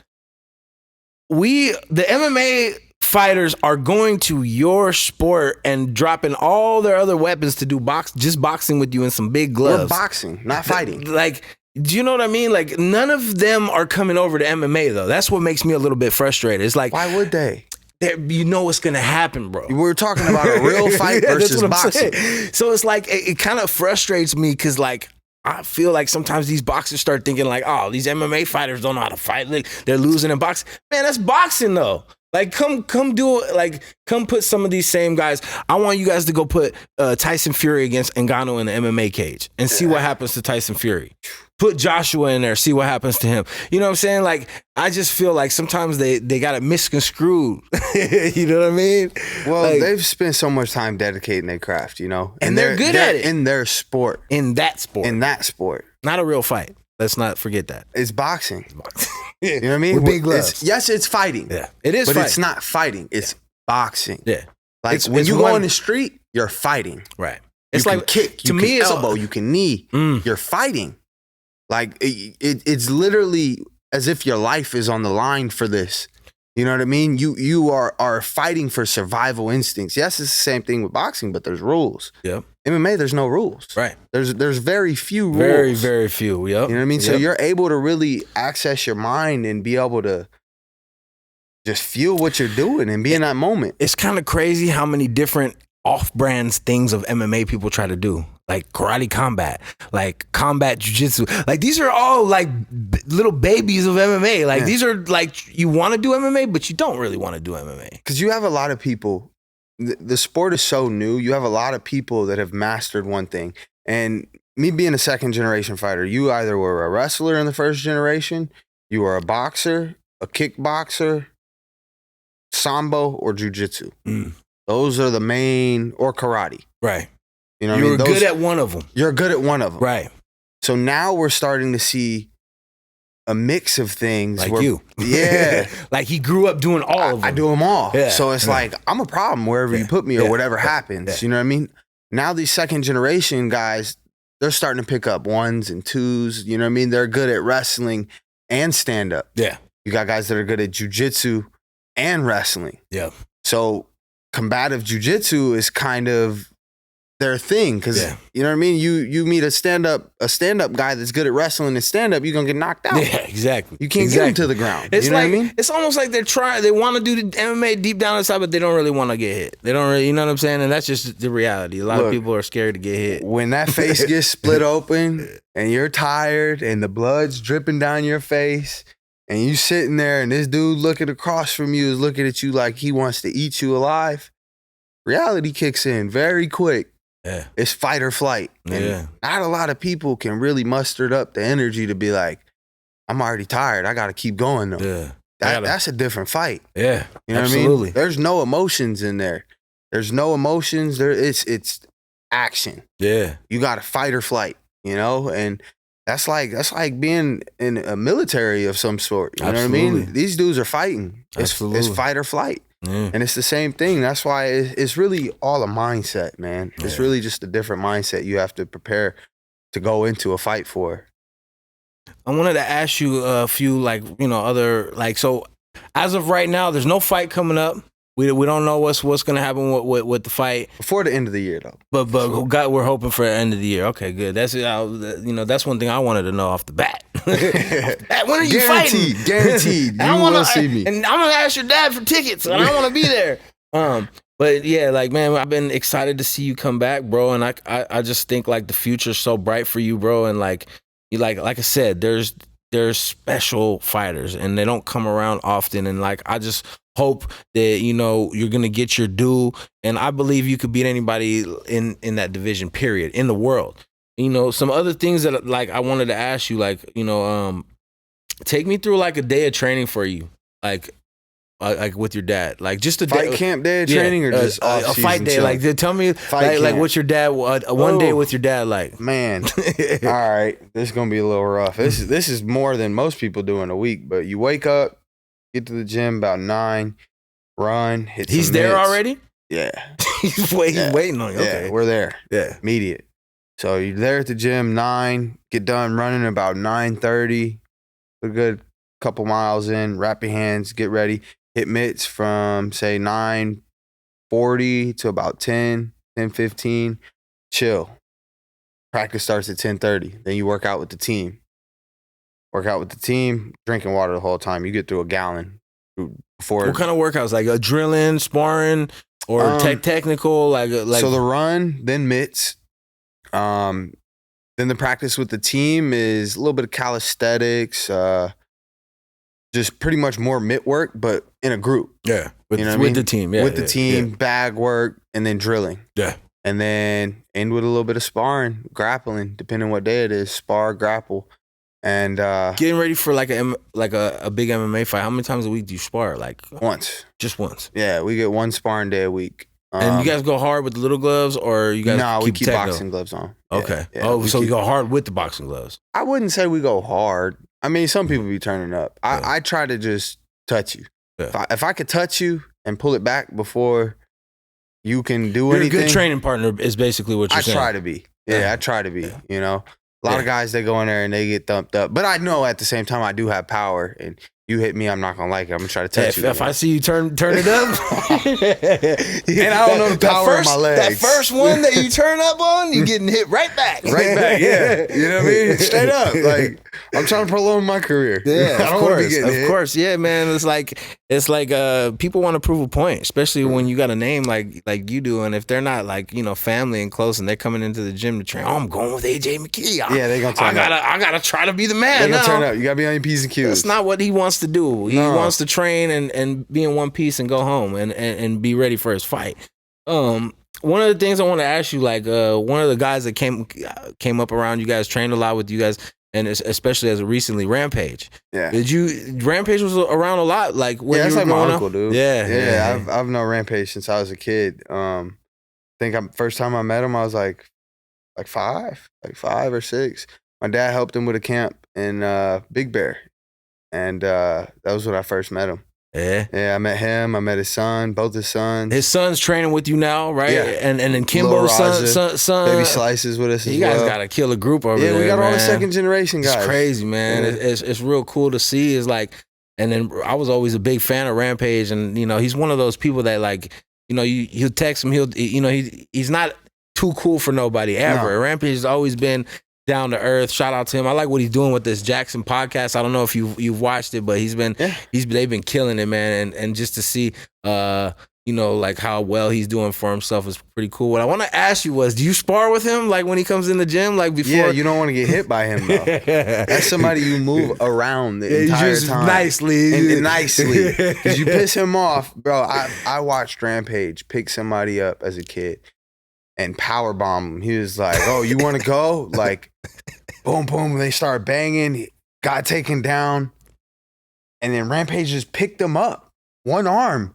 the MMA fighters are going to your sport and dropping all their other weapons to do boxing with you in some big gloves. We're boxing, not fighting. Like, do you know what I mean? Like, none of them are coming over to MMA though. That's what makes me a little bit frustrated. It's like, why would they? You know what's gonna happen, bro. We're talking about a real fight versus boxing. So it's like it kind of frustrates me because, like, I feel like sometimes these boxers start thinking like, oh, these MMA fighters don't know how to fight. Like, they're losing in boxing. Man, that's boxing though. Like, come do it. Like, come put some of these same guys. I want you guys to go put Tyson Fury against Ngannou in the MMA cage and see what happens to Tyson Fury. Put Joshua in there, see what happens to him. You know what I'm saying? Like, I just feel like sometimes they got it misconstrued. You know what I mean? Well, like, they've spent so much time dedicating their craft, and they're good at it. In their sport. In that sport. Not a real fight. Let's not forget that. It's boxing. Yeah. You know what I mean? With big gloves. Yes, it's fighting. Yeah, it is. But fighting. It's not fighting. It's boxing. Yeah. Like, when you go in the street, you're fighting. Right. It's like kick. You can elbow. You can knee. You're fighting. Like, it's literally as if your life is on the line for this. You know what I mean? You are fighting for survival instincts. Yes, it's the same thing with boxing, but there's rules. Yep. MMA, there's no rules. Right. There's very few rules. Very, very few. Yep. You know what I mean? Yep. So you're able to really access your mind and be able to just feel what you're doing and be in that moment. It's kind of crazy how many different off-brands things of MMA people try to do. Like karate combat, like combat jiu-jitsu. Like, these are all like little babies of MMA. Like, these are like, you want to do MMA, but you don't really want to do MMA. Because you have a lot of people, the sport is so new. You have a lot of people that have mastered one thing. And me being a second generation fighter, you either were a wrestler in the first generation, you were a boxer, a kickboxer, sambo, or jiu-jitsu. Those are the main, or karate. Right. You know, you were good at one of them. You're good at one of them. Right. So now we're starting to see a mix of things. Like you. Yeah. Like he grew up doing all of them. I do them all. Yeah. So it's like, I'm a problem wherever you put me or whatever happens. Yeah. You know what I mean? Now these second generation guys, they're starting to pick up ones and twos. You know what I mean? They're good at wrestling and stand up. Yeah. You got guys that are good at jujitsu and wrestling. Yeah. So combative jujitsu is kind of their thing, because you know what I mean. You meet a stand up guy that's good at wrestling and stand up, you're gonna get knocked out. Yeah, exactly. You can't get him to the ground. It's you know like, what I mean? It's almost like they want to do the MMA deep down inside, but they don't really want to get hit. They don't really, you know what I'm saying? And that's just the reality. A lot of people are scared to get hit. When that face gets split open and you're tired and the blood's dripping down your face and you sitting there and this dude looking across from you is looking at you like he wants to eat you alive, reality kicks in very quick. Yeah. It's fight or flight. And not a lot of people can really muster up the energy to be like, I'm already tired. I got to keep going though. Yeah. That's a different fight. Yeah. You know absolutely. what I mean? There's no emotions in there. There's no emotions. It's action. Yeah. You got to fight or flight, you know? And that's like being in a military of some sort. You know what I mean? These dudes are fighting. It's fight or flight. Yeah. And it's the same thing. That's why it's really all a mindset, man. Yeah. It's really just a different mindset you have to prepare to go into a fight for. I wanted to ask you a few, like, you know, other, like, so as of right now, there's no fight coming up. We don't know what's going to happen with the fight before the end of the year, though. But we're hoping for the end of the year. Okay, good. That's that's one thing I wanted to know off the bat. When are you fighting? Guaranteed. You will see me. And I'm gonna ask your dad for tickets, and I want to be there. But yeah, like, man, I've been excited to see you come back, bro. And I just think like the future's so bright for you, bro. And like you like I said, there's special fighters, and they don't come around often. And like I just hope that, you know, you're gonna get your due, and I believe you could beat anybody in that division, period, in the world. You know, some other things that like I wanted to ask you, like, you know, take me through like a day of training for you, like with your dad, like just a fight day, camp day of training, or just a fight day. Like, tell me, like what's your dad? One day with your dad, like, man. All right, this is gonna be a little rough. This is more than most people do in a week. But you wake up, get to the gym about 9, run, hit. He's there already. Yeah, he's waiting on you. Okay. Yeah, we're there. Yeah, immediate. So you're there at the gym 9, get done running about 9:30, a good couple miles in, wrap your hands, get ready, hit mitts from say 9:40 to about 10:15, chill. Practice starts at 10:30. Then you work out with the team. Drinking water the whole time. You get through a gallon before. What kind of workouts? Like a drilling, sparring, or technical? Like so the run, then mitts. Then the practice with the team is a little bit of calisthenics, just pretty much more mitt work, but in a group. Yeah, with the team. With the team, bag work, and then drilling. Yeah, and then end with a little bit of sparring, grappling, depending on what day it is. Spar, grapple, and getting ready for like a big MMA fight. How many times a week do you spar? Like once, just once. Yeah, we get one sparring day a week. And you guys go hard with the little gloves, or you guys? No, we keep boxing gloves on. Okay. Yeah, so you go hard with the boxing gloves. I wouldn't say we go hard. I mean, some people be turning up. I try to just touch you. Yeah. If I could touch you and pull it back before you can do anything. You're a good training partner is basically what you're saying. I try to be. Yeah, I try to be. Yeah. You know, a lot of guys, they go in there and they get thumped up. But I know at the same time I do have power, and you hit me, I'm not gonna like it. I'm gonna try to touch you. If I see you turn it up, and I don't know the power of my legs. That first one that you turn up on, you're getting hit right back. Right back, yeah. You know what I mean? Straight up. Like, I'm trying to prolong my career. Yeah, I don't want to be getting hit. Of course, yeah, man. It's like people want to prove a point, especially when you got a name like you do, and if they're not like, you know, family and close, and they're coming into the gym to train. Oh, I'm going with AJ Mckee. Yeah, they gonna turn up. I gotta try to be the man. They gonna turn up. You gotta be on your P's and Q's. That's not what he wants to do. He wants to train and be in one piece and go home and be ready for his fight. One of the things I want to ask you, like, one of the guys that came up around you guys, trained a lot with you guys, and especially as of recently, Rampage. Yeah. Rampage was around a lot, like when that's you were like my uncle, dude. Yeah. I've known Rampage since I was a kid. I think first time I met him, I was like 5 or 6. My dad helped him with a camp in Big Bear. and that was when I first met him. Yeah. Yeah, I met him. I met his son, both his sons. His son's training with you now, right? Yeah. And then Lil Kimbo's Raja, son. Baby Slices with us as You guys well. got to kill a group over there, Yeah, we got man. all the second generation guys. It's crazy, man. Yeah. It's real cool to see. It's like, and then I was always a big fan of Rampage, and you know he's one of those people that like, you know, he'll text him, he's not too cool for nobody ever. No. Rampage has always been down to earth. Shout out to him. I like what he's doing with this Jackson podcast. I don't know if you've watched it, but they've been killing it, man. And just to see you know, like how well he's doing for himself is pretty cool. What I want to ask you was, do you spar with him like when he comes in the gym, like before? Yeah, you don't want to get hit by him though. That's somebody you move around the entire time nicely, and nicely, because you piss him off, bro. I watched Rampage pick somebody up as a kid and powerbomb him. He was like, "Oh, you want to go?" Like, boom, boom. They start banging. Got taken down, and then Rampage just picked him up, one arm.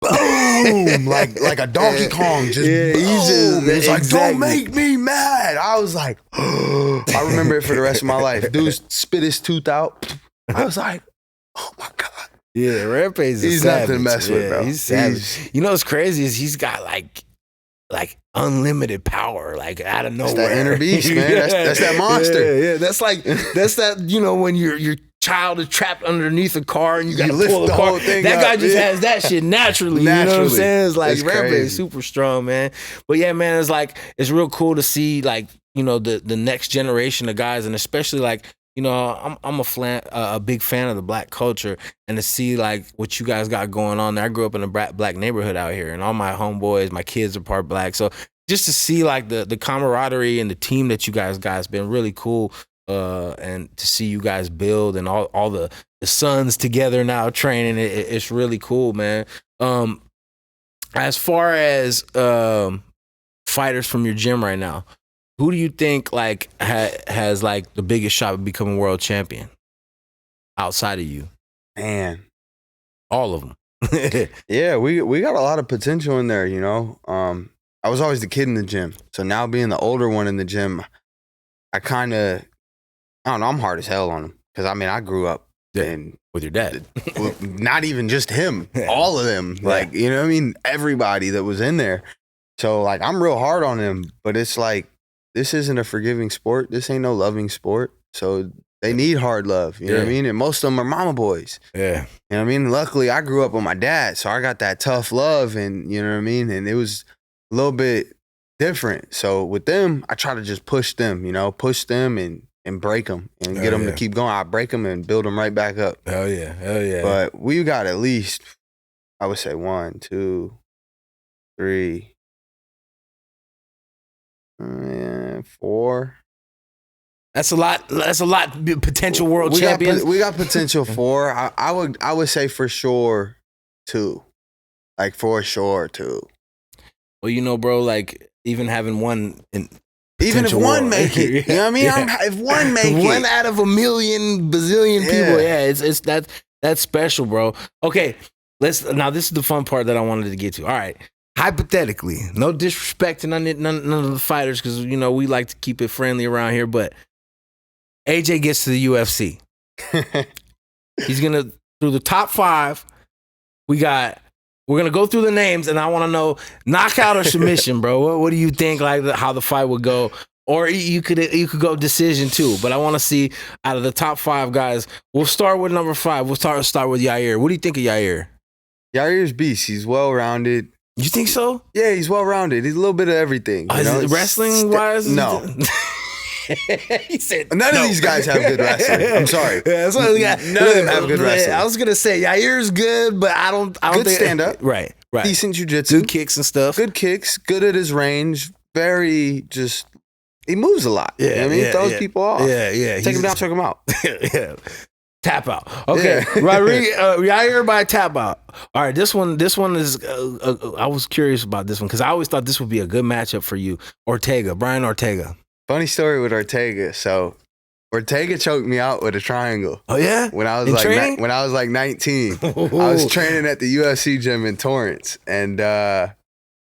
Boom! like a Donkey Kong, just boom. It's like, don't make me mad. I was like, I remember it for the rest of my life. Dude spit his tooth out. I was like, oh my God. Yeah, Rampage is he's savage. nothing to mess with, bro. He's savage. You know what's crazy is he's got like unlimited power, like out of nowhere. That's that inner beast, man. That's that monster. Yeah. That's that, you know, when your child is trapped underneath a car and you gotta pull the car. That guy just has that shit naturally. You know what I'm saying? It's like Rampage is super strong, man. But yeah, man, it's real cool to see, like, you know, the next generation of guys, and especially like, you know, I'm a big fan of the black culture, and to see like what you guys got going on there. I grew up in a black neighborhood out here, and all my homeboys, my kids are part black. So just to see like the camaraderie and the team that you guys got has been really cool. And to see you guys build and all the sons together now training, it's really cool, man. As far as fighters from your gym right now, who do you think like has like the biggest shot at becoming world champion outside of you? Man, all of them. Yeah, we got a lot of potential in there, you know. I was always the kid in the gym, so now being the older one in the gym, I don't know, I'm hard as hell on him, because I mean I grew up with your dad. Not even just him, all of them, like, you know what I mean, everybody that was in there. So like I'm real hard on him, but it's like, this isn't a forgiving sport. This ain't no loving sport. So they need hard love. You know what I mean? And most of them are mama boys. Yeah. You know what I mean? Luckily, I grew up with my dad, so I got that tough love, and you know what I mean? And it was a little bit different. So with them, I try to just push them, you know, and break them and get them to keep going. I break them and build them right back up. Hell yeah. But we got at least, I would say 1, 2, 3, 4. That's a lot. Potential world champions. We got potential 4. I would say for sure 2. Like for sure 2. Well, you know, bro, like even having one even if one make it, you know what I mean? If one make it, 1 out of a million bazillion people, it's that's special, bro. Okay, now this is the fun part that I wanted to get to. All right. Hypothetically, no disrespect to none of the fighters, because you know we like to keep it friendly around here, but AJ gets to the UFC. He's gonna, through the top 5, we're gonna go through the names, and I want to know knockout or submission, bro. What do you think, like how the fight would go? Or you could go decision too, but I want to see out of the top 5 guys. We'll start with number 5. We'll start with Yair. What do you think of Yair? Yair's beast. He's well rounded. You think so? Yeah, he's well rounded. He's a little bit of everything. You know? Wrestling wise? No. He said none of these guys have good wrestling. I'm sorry. Yeah, that's what none of them have good wrestling. I was gonna say Yair's good, but I don't good think stand up. Right. Decent jiu-jitsu. Good kicks and stuff. Good kicks. Good at his range. Very just. He moves a lot. Yeah, you know what I mean, he throws people off. Yeah. Take him down, check him out. Yeah. Tap out. Okay, Yair by tap out. All right, this one is. I was curious about this one because I always thought this would be a good matchup for you, Brian Ortega. Funny story with Ortega. So Ortega choked me out with a triangle. Oh yeah, when I was when I was like 19, I was training at the UFC gym in Torrance, and I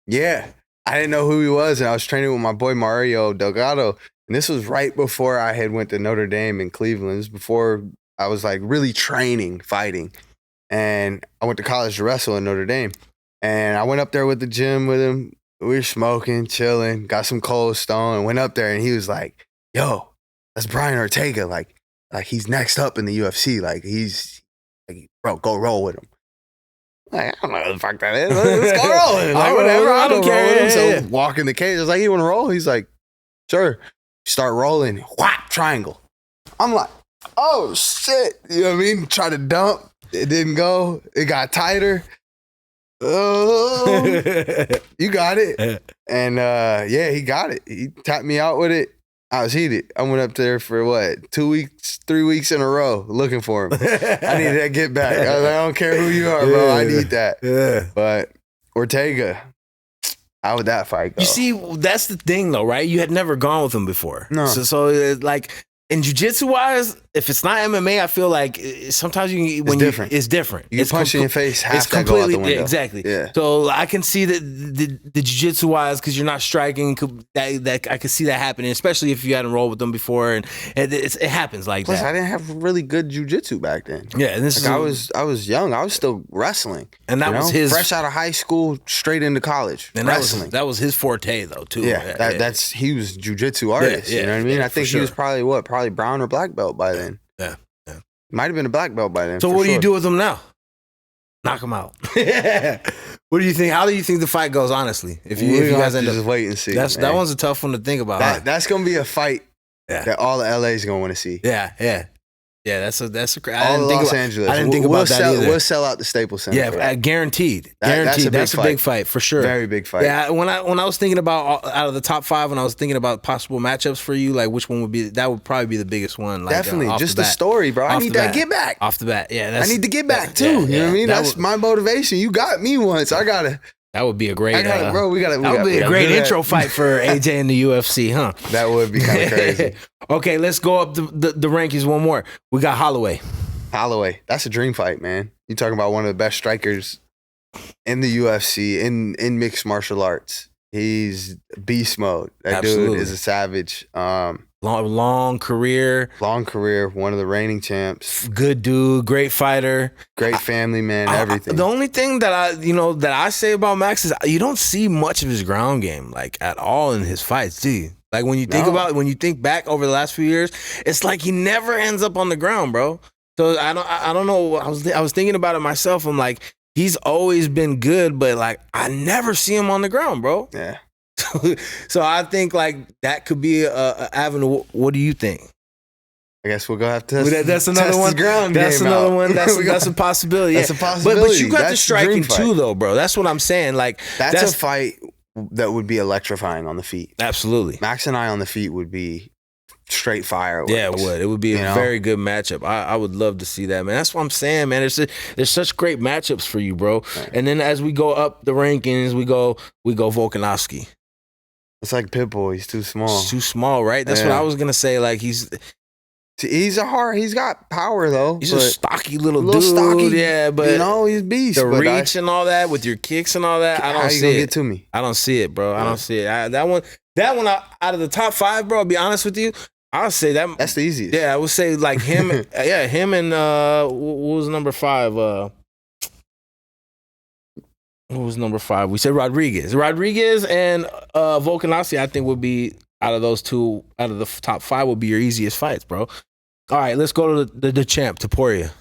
didn't know who he was, and I was training with my boy Mario Delgado, and this was right before I had went to Notre Dame in Cleveland. This was before I was like really training, fighting. And I went to college to wrestle in Notre Dame. And I went up there with the gym with him. We were smoking, chilling, got some Cold Stone, and went up there and he was like, yo, that's Brian Ortega. Like he's next up in the UFC. Like he's like, bro, go roll with him. Like, I don't know who the fuck that is. Let's go roll with him. Like, whatever. I don't care. Roll with him. So walk in the cage. I was like, you want to roll? He's like, sure. Start rolling. Whap, triangle. I'm like, oh shit. You know what I mean? Try to dump. It didn't go. It got tighter. Oh, you got it. And yeah, he got it. He tapped me out with it. I was heated. I went up there for what, 2 weeks, 3 weeks in a row looking for him. I needed that get back. I was like, I don't care who you are, bro. I need that. Yeah. But Ortega, how would that fight go? You see, that's the thing, though, right? You had never gone with him before. No. So like, in jiu-jitsu wise, if it's not MMA, I feel like sometimes it's different. You can punch in your face, half that go out the window. Exactly. Yeah. So I can see that the jiu-jitsu wise, because you're not striking, that I can see that happening, especially if you hadn't rolled with them before, and it happens like Plus, that. I didn't have really good jiu-jitsu back then. Yeah, and this like I was young. I was still wrestling, and that was his fresh out of high school, straight into college. And wrestling. That was his forte, though, too. Yeah, that's he was jiu-jitsu artist. You know what I mean? I think he was probably brown or black belt by then. Yeah. Might have been a black belt by then. So what do you do with him now? Knock him out. What do you think? How do you think the fight goes? Honestly, if you guys end up, just wait and see. That one's a tough one to think about. That's gonna be a fight that all the LA's gonna want to see. Yeah, that's a. All Los Angeles. I didn't think about that either. We'll sell out the Staples Center. Yeah, guaranteed. Guaranteed. That's a big fight for sure. Very big fight. Yeah, when I was thinking about out of the top 5, when I was thinking about possible matchups for you, like which one would be? That would probably be the biggest one. Like, definitely, just the story, bro. I need that get back off the bat. Yeah, I need to get back too. You know what I mean? That's my motivation. You got me once. I gotta. That would be a great. Bro, that would be a great intro fight for AJ in the UFC, huh? That would be kind of crazy. Okay, let's go up the rankings one more. We got Holloway. That's a dream fight, man. You're talking about one of the best strikers in the UFC, in mixed martial arts. He's beast mode. That dude is a savage. Long career. One of the reigning champs. Good dude. Great fighter. Great family man. Everything. The only thing that I say about Max is you don't see much of his ground game like at all in his fights, do you? Like when you think back over the last few years, it's like he never ends up on the ground, bro. So I don't know. I was thinking about it myself. I'm like, he's always been good, but like I never see him on the ground, bro. Yeah. So I think like that could be a avenue. What do you think? I guess we'll go have to. That's another one. That's another one. That's a possibility. Yeah. That's a possibility. But you got the striking too, though, bro. That's what I'm saying. Like that's a fight that would be electrifying on the feet. Absolutely. Max and I on the feet would be straight fire. Yeah, it would. It would be a very good matchup. I would love to see that, man. That's what I'm saying, man. There's such great matchups for you, bro. Right. And then as we go up the rankings, we go Volkanovski. It's like Pitbull. He's too small. He's too small, right? That's what I was gonna say. Like he's got power though. He's a stocky little dude. Stocky, yeah, but he's a beast. The reach and all that with your kicks and all that. I don't see it. Get to me? I don't see it, bro. I don't see it. That one out of the top 5, bro. I'll be honest with you. I'll say that's the easiest. Yeah, I would say like him. Him and what was number 5? What was number 5? We said Rodriguez. Rodriguez and Volkanovski, I think, would be out of those two, out of the top 5, would be your easiest fights, bro. All right, let's go to the champ, Topuria.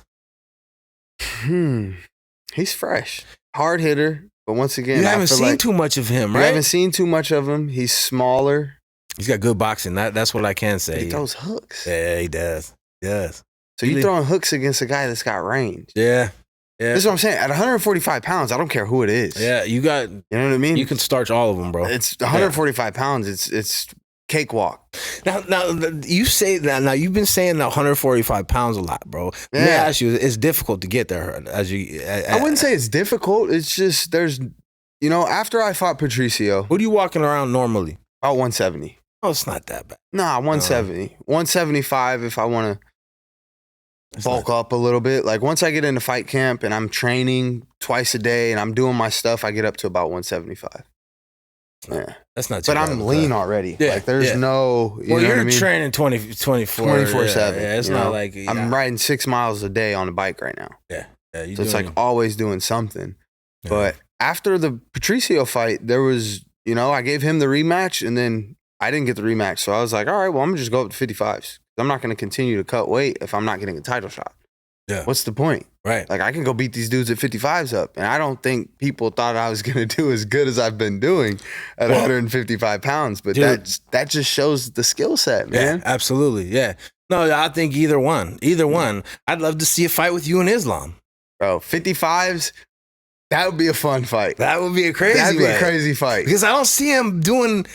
He's fresh, hard hitter, but once again, you haven't seen too much of him, right? You haven't seen too much of him. He's smaller. He's got good boxing. That's what I can say. He throws hooks. Yeah, he does. Yes. So you're throwing hooks against a guy that's got range. Yeah. Yeah. This is what I'm saying. At 145 pounds, I don't care who it is. Yeah, you know what I mean? You can starch all of them, bro. It's 145 pounds. It's cakewalk. Now you say that. Now you've been saying that 145 pounds a lot, bro. Let me ask you, it's difficult to get there. I wouldn't say it's difficult. It's just there's, after I fought Patricio. What are you walking around normally? About 170. Oh, it's not that bad. Nah, 170. 175 if I want to bulk up a little bit. Like once I get into fight camp and I'm training twice a day and I'm doing my stuff, I get up to about 175. not. That's not too But bad I'm of a lean cut. already. Yeah, Like there's yeah. no, you Well, know you're what I mean? training 24. 24/7. Yeah, it's you not know? like I'm riding 6 miles a day on the bike right now. Yeah, you So it's like always doing something. Yeah. But after the Patricio fight, there was, you know, I gave him the rematch and then I didn't get the rematch. So I was like, all right, well, I'm gonna just go up to 55s. I'm not gonna continue to cut weight if I'm not getting a title shot. Yeah. What's the point? Right. Like I can go beat these dudes at 55s up. And I don't think people thought I was gonna do as good as I've been doing at 155 pounds. But dude, that just shows the skill set, man. Yeah, absolutely. Yeah. No, I think either one. Either one. I'd love to see a fight with you and Islam. Bro, 55s, that would be a fun fight. That would be a crazy That'd be fight. a crazy fight. Because I don't see him doing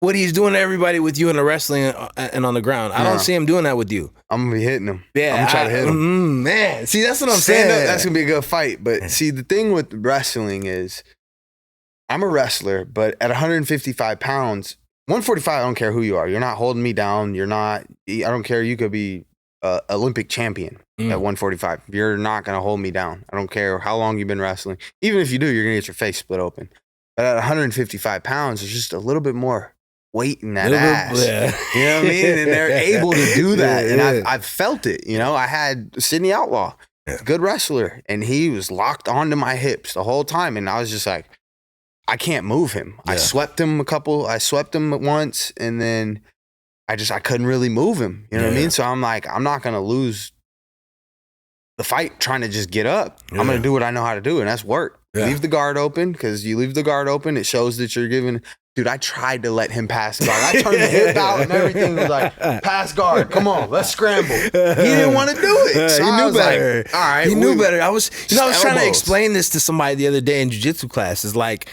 what he's doing to everybody with you in the wrestling and on the ground. I don't see him doing that with you. I'm gonna be hitting him. Yeah, I'm gonna try to hit him. Man, see, that's what I'm Stand saying. up, that's gonna be a good fight. But see, the thing with wrestling is, I'm a wrestler, but at 155 pounds, 145, I don't care who you are. You're not holding me down. You're not. I don't care. You could be Olympic champion at 145. You're not gonna hold me down. I don't care how long you've been wrestling. Even if you do, you're gonna get your face split open. But at 155 pounds, there's just a little bit more weight in that ass. Yeah. You know what I mean? And they're able to do that. And I've felt it. You know, I had Sidney Outlaw, good wrestler, and he was locked onto my hips the whole time. And I was just like, I can't move him. I swept him once, and then I couldn't really move him. You know what I mean? So I'm like, I'm not going to lose the fight trying to just get up. I'm going to do what I know how to do, and that's work. Leave the guard open, because you leave the guard open, it shows that you're giving. Dude, I tried to let him pass guard. I turned the hip out and everything. Was like, pass guard. Come on, let's scramble. He didn't want to do it. So he knew better. Like, all right, he knew better. I was trying to elbows. explain this to somebody the other day in jiu-jitsu class. It's like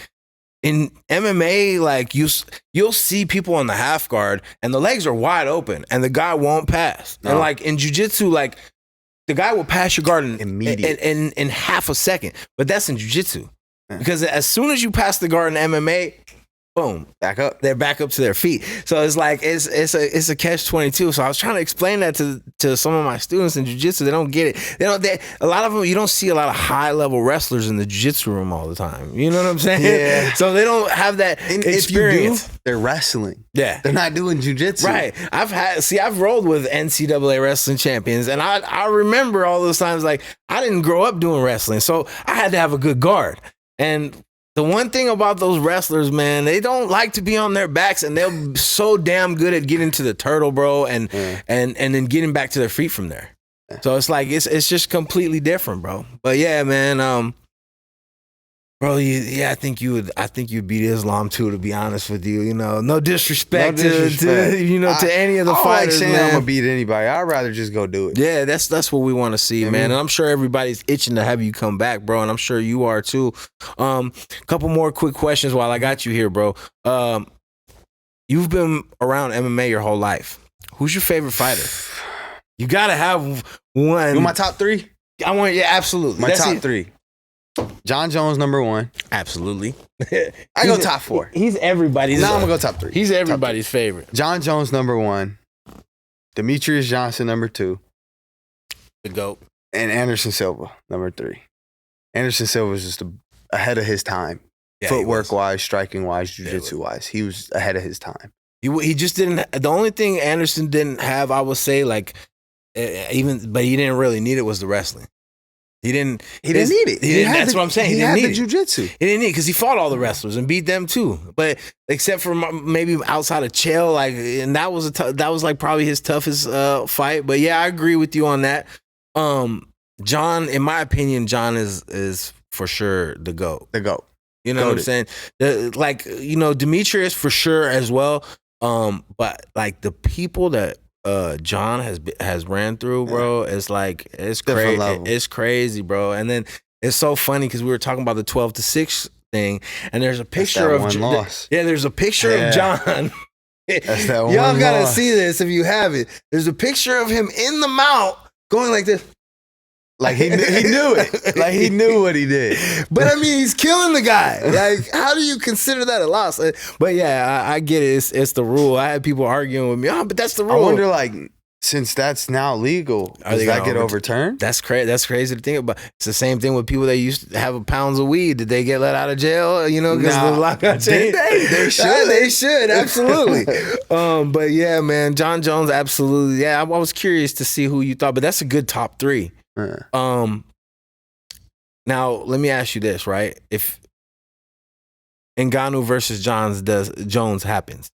in MMA, like you'll see people on the half guard and the legs are wide open and the guy won't pass. No. And like in jiu-jitsu, like the guy will pass your guard Immediately. in half a second. But that's in jiu-jitsu. Because as soon as you pass the guard in MMA, boom, back up. They're back up to their feet. So it's like it's a catch-22. So I was trying to explain that to some of my students in jiu-jitsu. They don't get it. A lot of them, you don't see a lot of high-level wrestlers in the jiu-jitsu room all the time. You know what I'm saying? Yeah. So they don't have that experience. If you do, they're wrestling. Yeah. They're not doing jiu-jitsu. Right. I've rolled with NCAA wrestling champions, and I remember all those times, like, I didn't grow up doing wrestling, so I had to have a good guard. And the one thing about those wrestlers, man, they don't like to be on their backs, and they're so damn good at getting to the turtle, bro, and then getting back to their feet from there. So it's like it's just completely different, bro. But yeah, man, bro, I think you'd beat Islam too, to be honest with you. You know, no disrespect, to any of the fighters, like saying man. I'm gonna beat anybody. I'd rather just go do it. Yeah, that's what we want to see, man. And I'm sure everybody's itching to have you come back, bro. And I'm sure you are too. Couple more quick questions while I got you here, bro. You've been around MMA your whole life. Who's your favorite fighter? You gotta have one. You my top three? Absolutely. My top three. John Jones, number one. Absolutely. I go top four. He's everybody's. Now I'm gonna go top three. He's everybody's favorite. John Jones, number one. Demetrius Johnson, number two. The GOAT. And Anderson Silva, number three. Anderson Silva was just ahead of his time. Yeah, footwork wise, striking wise, jiu-jitsu wise. He was ahead of his time. He just didn't. The only thing Anderson didn't have, I would say, like, but he didn't really need it, was the wrestling. He didn't need it. That's what I'm saying. He didn't need the jiu-jitsu. He didn't need it because he fought all the wrestlers and beat them too. But except for maybe outside of Chael, like, and that was like probably his toughest fight. But yeah, I agree with you on that. John, in my opinion, John is for sure the GOAT. The GOAT. You know what I'm saying? Demetrius for sure as well. But like the people that John has ran through, bro, it's like it's crazy. It's crazy, bro. And then it's so funny because we were talking about the 12-6 thing, and there's a picture of there's a picture of John. That's that one Y'all gotta loss. see this if you have it. There's a picture of him in the mount going like this. Like he knew it. Like he knew what he did. But I mean, he's killing the guy. Like, how do you consider that a loss? But yeah, I get it. It's the rule. I had people arguing with me. Oh, but that's the rule. I wonder, like, since that's now legal, Are does they that gonna get overturned? That's crazy. That's crazy to think about. It's the same thing with people that used to have pounds of weed. Did they get let out of jail? You know, because the lockout did changed. they should. They should, absolutely. But yeah, man, John Jones, absolutely. Yeah, I was curious to see who you thought, but that's a good top 3. Now let me ask you this, right? If Ngannou versus Jones happens,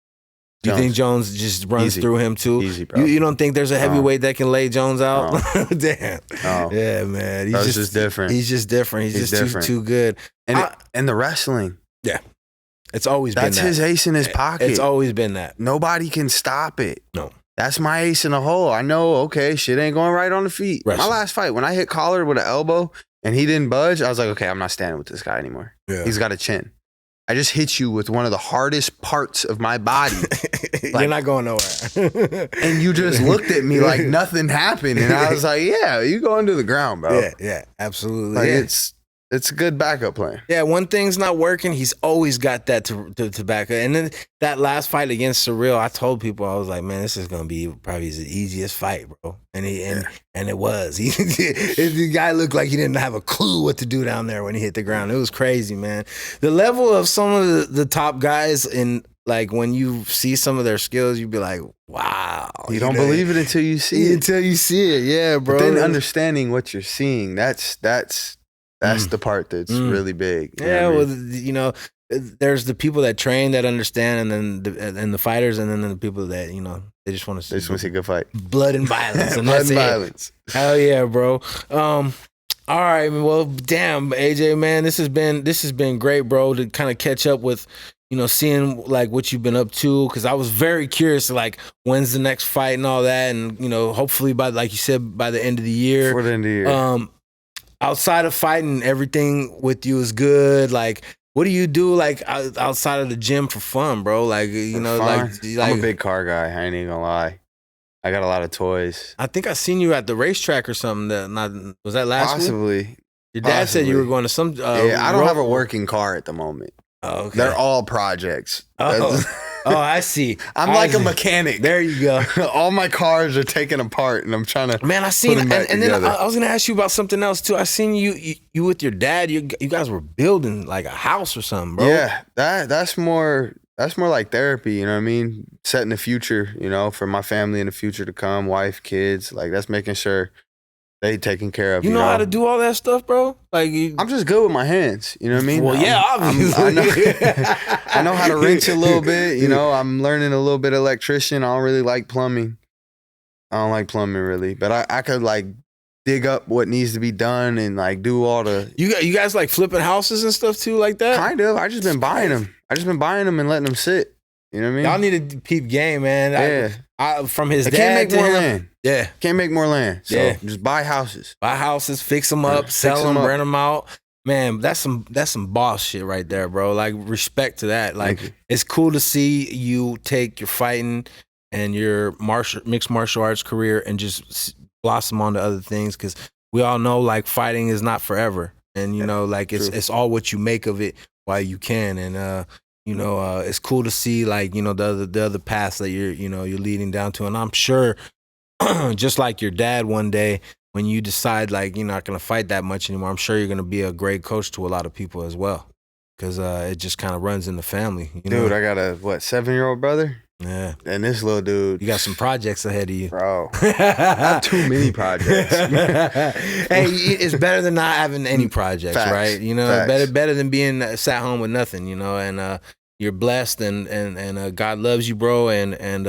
do you think Jones just runs through him too? Easy, bro. You don't think there's a heavyweight that can lay Jones out? Damn. Yeah, man. He's just different. He's just different. He's just different. Too good. And the wrestling. Yeah. It's always been that. That's his ace in his pocket. It's always been that. Nobody can stop it. No. That's my ace in the hole. I know, okay, shit ain't going right on the feet. Wrestling. My last fight, when I hit Collar with an elbow and he didn't budge, I was like, okay, I'm not standing with this guy anymore. Yeah. He's got a chin. I just hit you with one of the hardest parts of my body. You're not going nowhere. And you just looked at me like nothing happened. And I was like, yeah, you going to the ground, bro. Yeah, absolutely. Like it's a good backup plan. Yeah, one thing's not working, he's always got that to back up. And then that last fight against Surreal, I told people, I was like, man, this is gonna be probably the easiest fight, bro. And it was. The guy looked like he didn't have a clue what to do down there when he hit the ground. It was crazy, man. The level of some of the top guys in, like, when you see some of their skills, you'd be like, wow. You don't believe it until you see it. Until you see it, yeah, bro. But then understanding what you're seeing, that's the part that's really big. Yeah, well, you know, there's the people that train that understand, and then the fighters, and then the people that, you know, they just want to see a good fight, blood and violence, and blood and violence. Hell yeah, bro. All right, well, damn, AJ, man, this has been great, bro, to kind of catch up with, you know, seeing like what you've been up to, because I was very curious, like, when's the next fight and all that, and, you know, hopefully by, like you said, by the end of the year. Before the end of the year. Outside of fighting, everything with you is good. Like, what do you do, like, outside of the gym for fun, bro? Like, you know, like I'm a big car guy. I ain't even gonna lie. I got a lot of toys. I think I seen you at the racetrack or something. Was that last week? Possibly. Your dad said you were going to some. Yeah, I don't have a working car at the moment. Oh, okay. They're all projects. Oh, I see. I'm like a mechanic. There you go. All my cars are taken apart, and I'm trying to. Man, I seen, and then I was gonna ask you about something else too. I seen you with your dad. You guys were building like a house or something, bro. Yeah, that's more like therapy. You know what I mean? Setting the future, you know, for my family in the future to come, wife, kids. Like, that's making sure they taken care of. You know how to do all that stuff, bro? Like, I'm just good with my hands. You know what I mean? Well, yeah, obviously. I know how to wrench a little bit. You know, I'm learning a little bit of electrician. I don't really like plumbing. I don't like plumbing really, but I could like dig up what needs to be done and like do all the. You guys like flipping houses and stuff too, like that? Kind of. I just been buying them. And letting them sit. You know what I mean? Y'all need to peep game, man. Yeah. From his dad can't make to more him. land. Yeah. Can't make more land. So yeah. Just buy houses. Buy houses, fix them up, sell them, rent them out. Man, that's some boss shit right there, bro. Like, respect to that. Like, it's cool to see you take your fighting and your mixed martial arts career and just blossom onto other things, because we all know, like, fighting is not forever. And, you know, like, it's all what you make of it while you can. And, you know, it's cool to see, like, you know, the other paths that you're leading down to. And I'm sure, just like your dad one day, when you decide, like, you're not going to fight that much anymore, I'm sure you're going to be a great coach to a lot of people as well, because it just kind of runs in the family. You dude, know? I got a, 7-year-old brother? Yeah. And this little dude. You got some projects ahead of you. Bro. Not too many projects. Hey, it's better than not having any projects, Facts. Right? You know, better than being sat home with nothing, you know, and you're blessed and God loves you, bro. And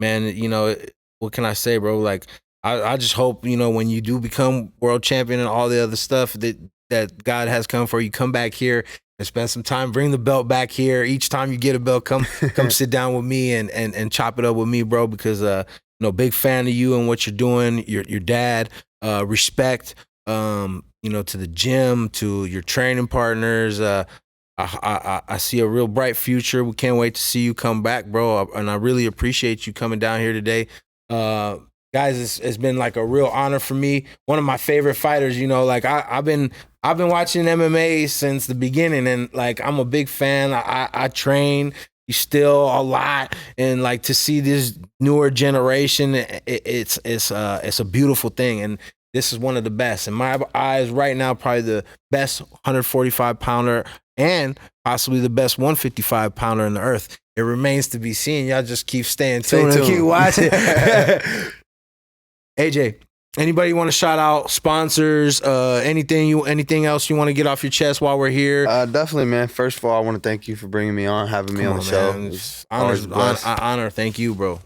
man, you know, what can I say, bro? Like, I just hope, you know, when you do become world champion and all the other stuff that God has come for you, come back here and spend some time, bring the belt back here. Each time you get a belt, come sit down with me and chop it up with me, bro, because, you know, big fan of you and what you're doing, your dad, respect, you know, to the gym, to your training partners. I see a real bright future. We can't wait to see you come back, bro. And I really appreciate you coming down here today. Guys, it's been like a real honor for me. One of my favorite fighters, you know, like I've been watching MMA since the beginning, and like I'm a big fan. I train, He's still alive, and like to see this newer generation, it's a beautiful thing, and this is one of the best in my eyes right now. Probably the best 145 pounder and possibly the best 155 pounder in the earth. It remains to be seen. Y'all just keep staying tuned and keep watching. AJ, anybody want to shout out sponsors? Anything else you want to get off your chest while we're here? Definitely, man. First of all, I want to thank you for bringing me on, having me on the show. Honor. Thank you, bro.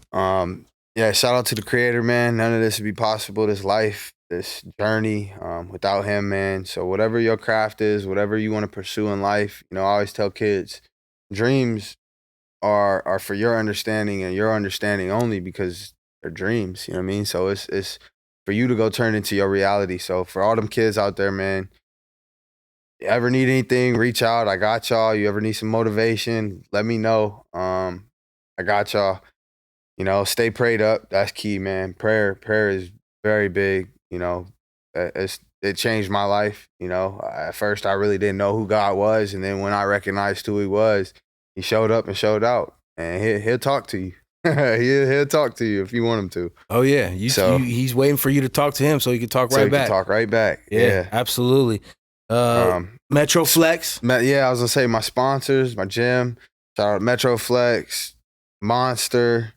Yeah, shout out to the creator, man. None of this would be possible. This life, this journey, without him, man. So whatever your craft is, whatever you want to pursue in life, I always tell kids, dreams are for your understanding and your understanding only, because they're dreams. You know what I mean? So it's for you to go turn into your reality. So for all them kids out there, man, you ever need anything, reach out. I got y'all. You ever need some motivation, let me know. I got y'all. Stay prayed up. That's key, man. Prayer is very big. It changed my life. At first I really didn't know who God was, and then when I recognized who he was, he showed up and showed out, and he'll talk to you. he'll talk to you if you want him to. Oh yeah, he's waiting for you to talk to him so he can talk right back. Talk right back. Yeah, absolutely. Metro Flex. Yeah, I was gonna say my sponsors, my gym. Shout out Metro Flex, Monster,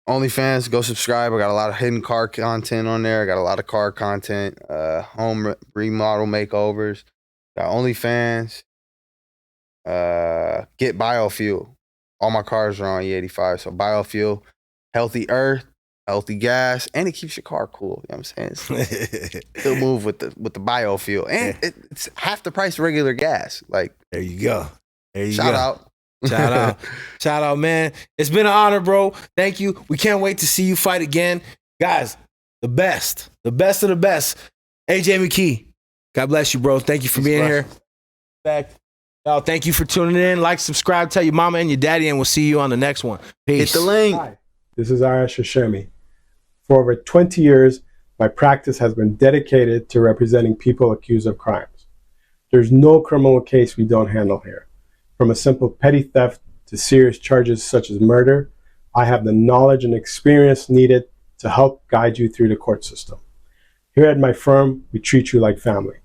OnlyFans. Go subscribe. I got a lot of hidden car content on there. I got a lot of car content. Home remodel makeovers. Got OnlyFans. Get biofuel. All my cars are on E85, so biofuel, healthy earth, healthy gas, and it keeps your car cool. You know what I'm saying? Still move with the biofuel, and it's half the price of regular gas. Like, there you go. Shout out. Shout out, man. It's been an honor, bro. Thank you. We can't wait to see you fight again, guys. The best of the best. AJ Mckee, God bless you, bro. Thank you for being here. Back. Y'all, thank you for tuning in. Like, subscribe, tell your mama and your daddy, and we'll see you on the next one. Peace. Hit the link. Hi, this is Arash Hashemi. For over 20 years, my practice has been dedicated to representing people accused of crimes. There's no criminal case we don't handle here. From a simple petty theft to serious charges such as murder, I have the knowledge and experience needed to help guide you through the court system. Here at my firm, we treat you like family.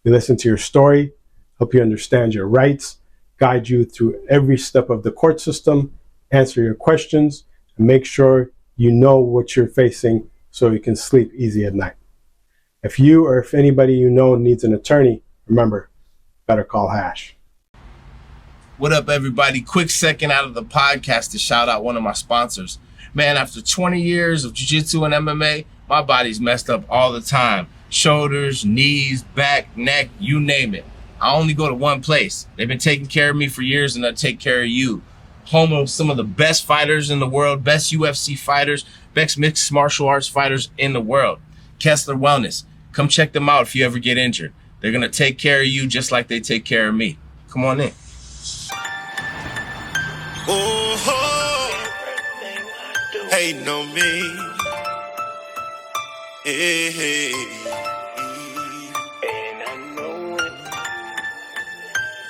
We listen to your story, help you understand your rights, guide you through every step of the court system, answer your questions, and make sure you know what you're facing so you can sleep easy at night. If you or if anybody you know needs an attorney, remember, better call Hash. What up, everybody? Quick second out of the podcast to shout out one of my sponsors. Man, after 20 years of jiu-jitsu and MMA, my body's messed up all the time. Shoulders, knees, back, neck, you name it. I only go to one place. They've been taking care of me for years, and they'll take care of you. Home of some of the best fighters in the world, best UFC fighters, best mixed martial arts fighters in the world. Kessler Wellness. Come check them out if you ever get injured. They're going to take care of you just like they take care of me. Come on in. Hating on me. Hey. And I know it.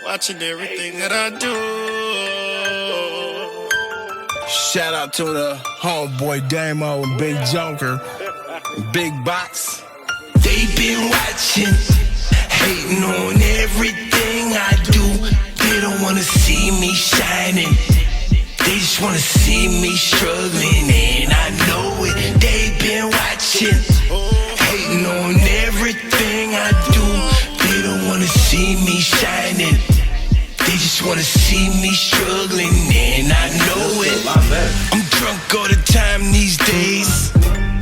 Watching everything that I do. Shout out to the homeboy Damo and Big Junker, Big Box. They been watching, hating on everything I do. They don't wanna see me shining. They just wanna see me struggling, and I know it. They been watching, hating on everything I do. They don't wanna see me shining. They just wanna see me struggling, and I know it. I'm drunk all the time these days.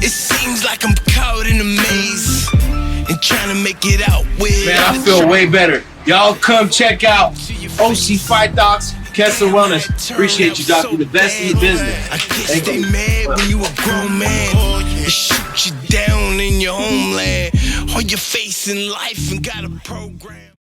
It seems like I'm caught in a maze and trying to make it out with. Man, I feel way better. Y'all come check out OC Fight Docs, Kessler Wellness. Appreciate you, Doc. You're the best in the business. I guess they mad when you a grown man. They shoot you down in your homeland. Or you're facing life and got a program.